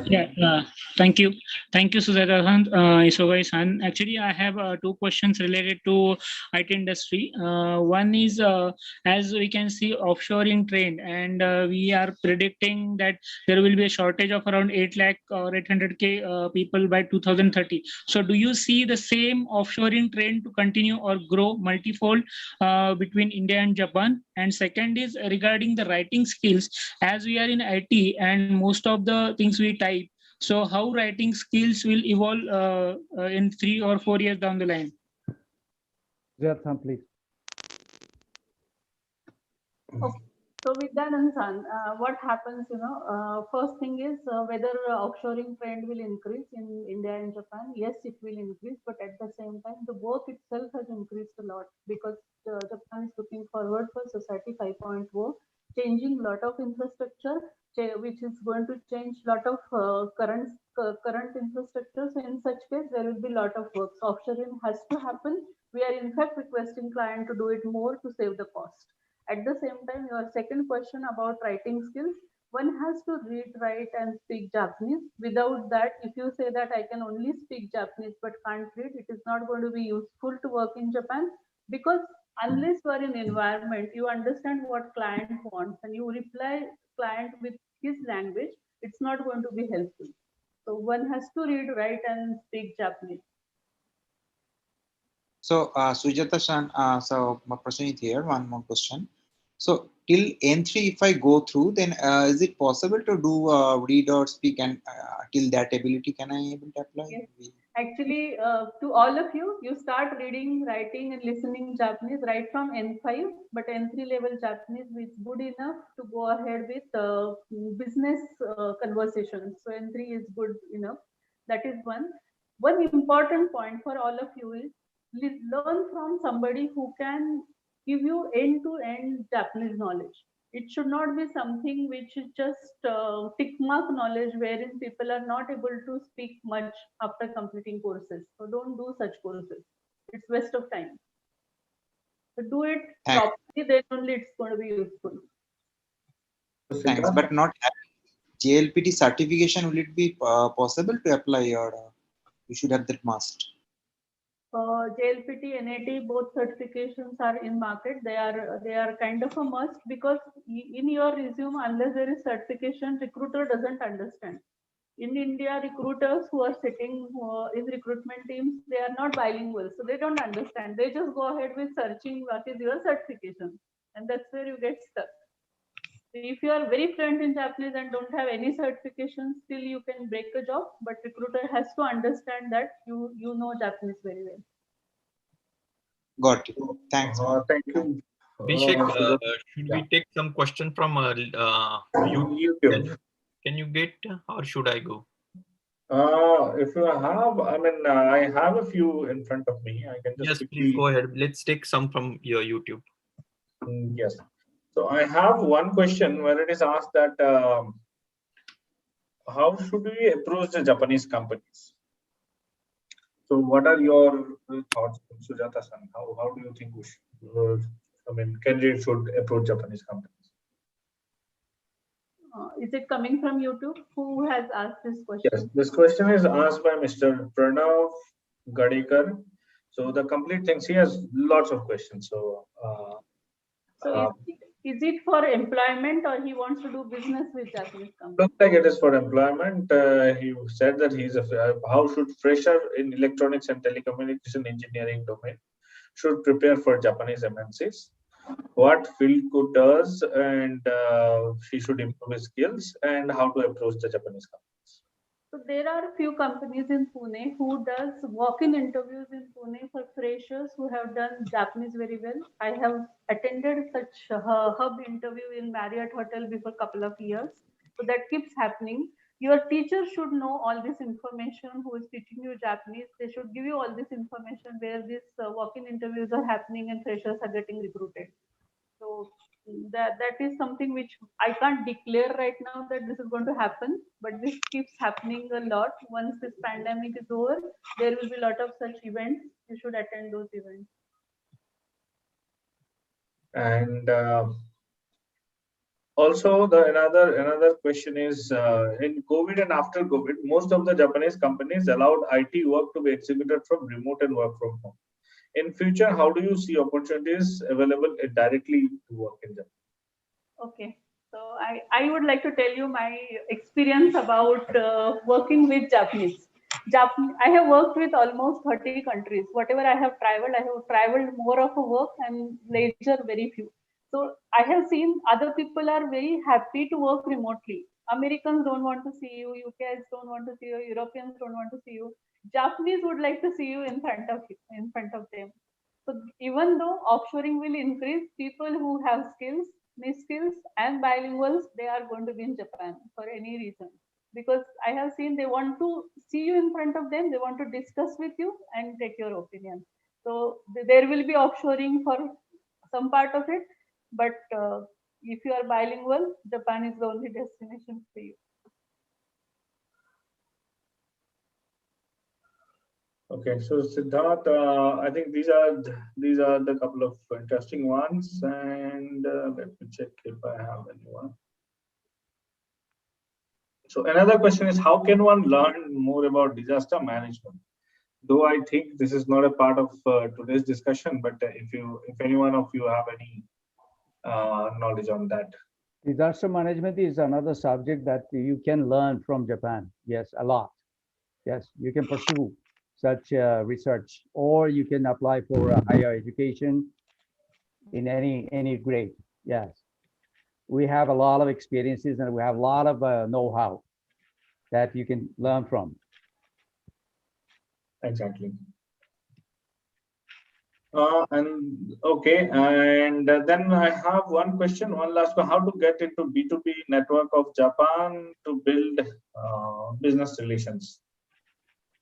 Yeah, thank you, Sujata-san, Isogai-san. Actually, I have 2 questions related to IT industry. One is, as we can see, offshoring trend, and we are predicting that there will be a shortage of around 8 lakh or 800K people by 2030. So, do you see the same offshoring trend to continue or grow multifold between India and Japan? And second is regarding the writing skills, as we are in IT and most of the things we type. So how writing skills will evolve in 3 or 4 years down the line?
Jayathan, please.
Okay. So Vidyanand-san, what happens, first thing is whether offshoring trend will increase in India and Japan. Yes, it will increase, but at the same time, the work itself has increased a lot, because Japan is looking forward for Society 5.0, changing a lot of infrastructure, which is going to change a lot of current infrastructure. So in such case, there will be a lot of work. So offshoring has to happen. We are in fact requesting client to do it more to save the cost. At the same time, your second question about writing skills, one has to read, write, and speak Japanese. Without that, if you say that I can only speak Japanese but can't read, it is not going to be useful to work in Japan, because unless you are in environment, you understand what client wants and you reply client with his language, it's not going to be helpful. So one has to read, write, and speak Japanese.
So, Sujata-san, so my question is here, one more question. So, till N3, if I go through, then is it possible to do read or speak, and till that ability, can I able to apply?
Yes. Actually, to all of you, you start reading, writing, and listening Japanese right from N5, but N3 level Japanese is good enough to go ahead with business conversations. So N3 is good enough. That is one. One important point for all of you is learn from somebody who can give you end-to-end Japanese knowledge. It should not be something which is just tick mark knowledge, wherein people are not able to speak much after completing courses. So don't do such courses. It's waste of time. So do it properly, then only it's going to be useful.
Thanks, but not JLPT certification. Will it be possible to apply, or you should have that must?
JLPT, NAT, both certifications are in market. They are kind of a must, because in your resume, unless there is certification, recruiter doesn't understand. In India, recruiters who are sitting in recruitment teams, they are not bilingual, so they don't understand. They just go ahead with searching what is your certification, and that's where you get stuck. If you are very fluent in Japanese and don't have any certification, still you can break a job, but recruiter has to understand that you know Japanese very well.
Got it. Thanks.
Thank you.
Abhishek, should we take some question from YouTube? Can you get, or should I go?
If you have, I have a few in front of me. I can just
yes,
quickly...
please go ahead. Let's take some from your YouTube.
Yes. So I have one question where it is asked that how should we approach the Japanese companies? So what are your thoughts, Sujata-san? How do you think we should, candidates should approach Japanese companies?
Is it coming from YouTube? Who has asked this question?
Yes, this question is asked by Mr. Pranav Gadekar. So the complete things, he has lots of questions. So,
is it for employment or he wants to do business with Japanese companies?
Looks like it is for employment. He said that he's how should fresher in electronics and telecommunication engineering domain should prepare for Japanese MNCs? What field could does, and he should improve his skills, and how to approach the Japanese companies.
So there are a few companies in Pune who does walk-in interviews in Pune for freshers who have done Japanese very well. I have attended such a hub interview in Marriott Hotel before a couple of years. So that keeps happening. Your teacher should know all this information who is teaching you Japanese. They should give you all this information where these walk-in interviews are happening and freshers are getting recruited. So that is something which I can't declare right now that this is going to happen, but this keeps happening a lot. Once this pandemic is over, there will be a lot of such events. You should attend those events.
And also another question is in COVID and after COVID, most of the Japanese companies allowed IT work to be executed from remote and work from home. In future, how do you see opportunities available directly to work in Japan?
Okay, so I would like to tell you my experience about working with Japanese. I have worked with almost 30 countries. Whatever I have traveled more of a work and leisure very few. So I have seen other people are very happy to work remotely. Americans don't want to see you, UKs don't want to see you, Europeans don't want to see you. Japanese would like to see you in front of them. So even though offshoring will increase, people who have skills, niche skills and bilinguals, they are going to be in Japan for any reason. Because I have seen they want to see you in front of them, they want to discuss with you and take your opinion. So there will be offshoring for some part of it, but if you are bilingual, Japan is the only destination for you.
Okay, so Siddharth, I think these are the couple of interesting ones, and let me check if I have anyone. So another question is, how can one learn more about disaster management? Though I think this is not a part of today's discussion, but if any one of you have any knowledge on that.
Disaster management is another subject that you can learn from Japan. Yes, a lot. Yes, you can pursue such research, or you can apply for higher education in any grade. Yes, we have a lot of experiences and we have a lot of know-how that you can learn from.
Exactly. And okay, and then I have one question, one last one: how to get into B2B network of Japan to build business relations?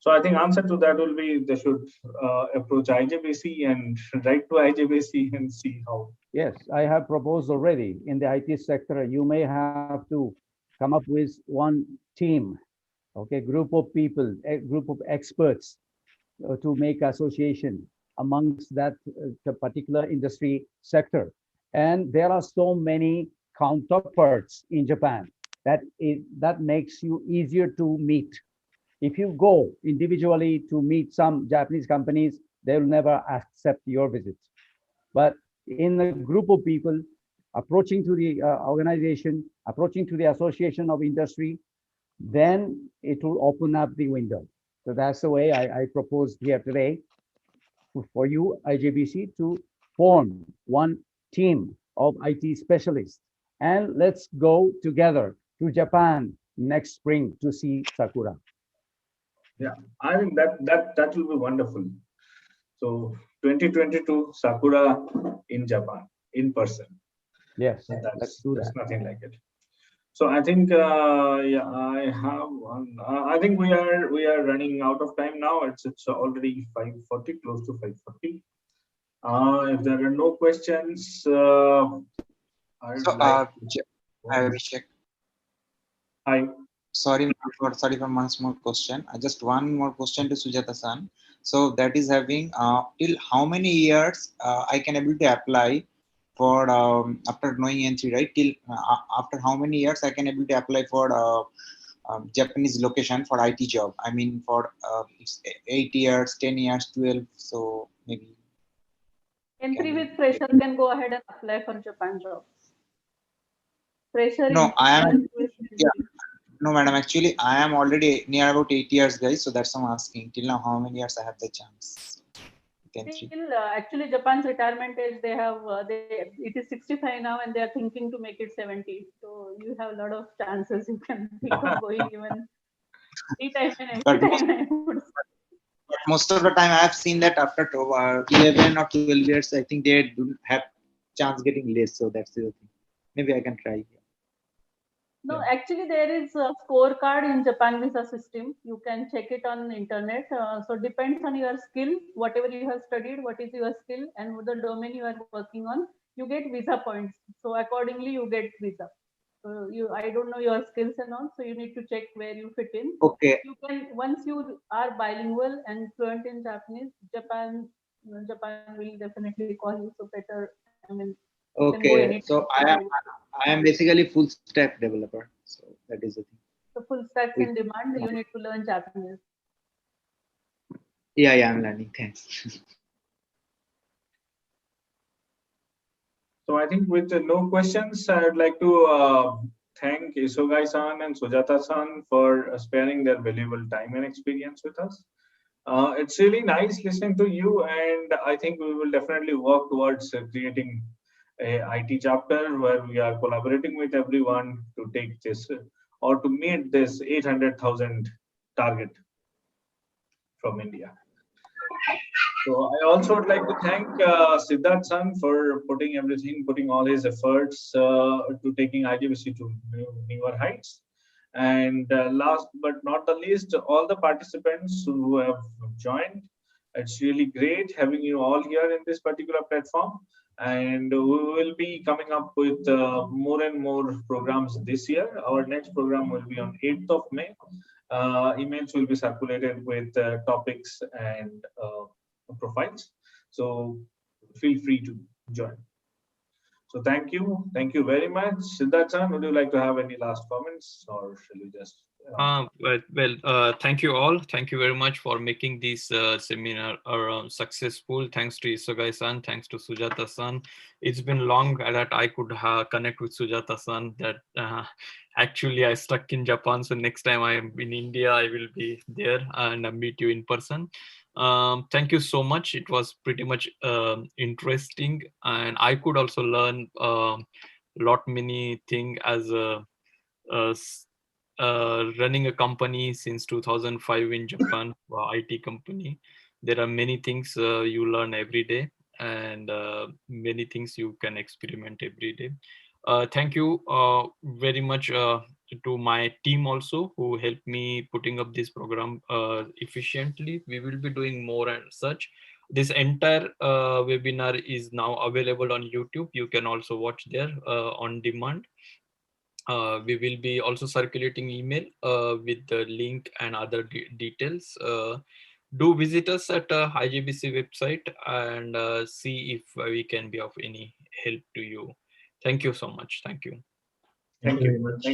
So I think answer to that will be they should approach IJBC and write to IJBC and see how.
Yes, I have proposed already in the IT sector. You may have to come up with one team, okay, group of people, a group of experts to make association amongst that particular industry sector. And there are so many counterparts in Japan that that makes you easier to meet. If you go individually to meet some Japanese companies, they will never accept your visit. But in a group of people approaching to the organization, approaching to the association of industry, then it will open up the window. So that's the way I proposed here today for you, IJBC, to form one team of IT specialists. And let's go together to Japan next spring to see Sakura.
Yeah, I think that will be wonderful. So 2022 Sakura in Japan in person.
Yes,
so
let's do that.
That's nothing like it. So I think yeah, I have one. I think we are running out of time now. It's already 5:40, close to 5:40. If there are no questions, I'd
So,
like
Abhishek,
Hi.
sorry for one more question. Just one more question to Sujata-san. So that is having till how many years I can able to apply for after knowing entry, right? Till after how many years I can able to apply for Japanese location for IT job? I mean, for it's 8 years, 10 years, 12. So maybe.
Entry with fresher can go ahead and apply for Japan jobs. Fresher
No, I am. Yeah.
entry.
No, madam. Actually, I am already near about 8 years, guys. So that's why I'm asking. Till now, how many years I have the chance?
Still, actually, Japan's retirement age, they have it is 65 now, and they are thinking to make it 70. So you have a lot of chances. You can think of going even anytime and every time. I would say.
But most of the time, I have seen that after 11 or 12 years, I think they don't have chance getting less. So that's the thing. Maybe I can try.
No, actually, there is a scorecard in Japan visa system. You can check it on internet. So depends on your skill, whatever you have studied, what is your skill, and the domain you are working on. You get visa points. So accordingly, you get visa. So I don't know your skills and all. So you need to check where you fit in.
Okay.
You can once you are bilingual and fluent in Japanese, Japan will definitely call you. So better. I mean.
Okay, so I am basically full stack developer. So that is the thing.
So full stack in demand. You need to learn Japanese.
Yeah, I'm learning. Thanks.
So I think with no questions, I would like to thank Isogai-san and Sujata-san for sparing their valuable time and experience with us. It's really nice listening to you, and I think we will definitely work towards creating a IT chapter where we are collaborating with everyone to take this or to meet this 800,000 target from India. So I also would like to thank Siddharth-san for putting all his efforts to taking IGBC to newer heights. And last but not the least, all the participants who have joined. It's really great having you all here in this particular platform. And we will be coming up with more and more programs this year. Our next program will be on 8th of May. Emails will be circulated with topics and profiles. So feel free to join. So thank you very much. Siddharth-san, would you like to have any last comments, or shall we just?
Thank you all. Thank you very much for making this seminar successful. Thanks to Isogai-san. Thanks to Sujata-san. It's been long that I could connect with Sujata-san. That actually I stuck in Japan. So next time I am in India, I will be there and meet you in person. Thank you so much. It was pretty much interesting, and I could also learn many things as running a company since 2005 in Japan, IT company. There are many things you learn every day, and many things you can experiment every day. Thank you very much to my team also, who helped me putting up this program efficiently. We will be doing more and such. This entire webinar is now available on YouTube. You can also watch there on demand. We will be also circulating email with the link and other details. Do visit us at IJBC website and see if we can be of any help to you. Thank you so much. Thank you.
Thank you very much.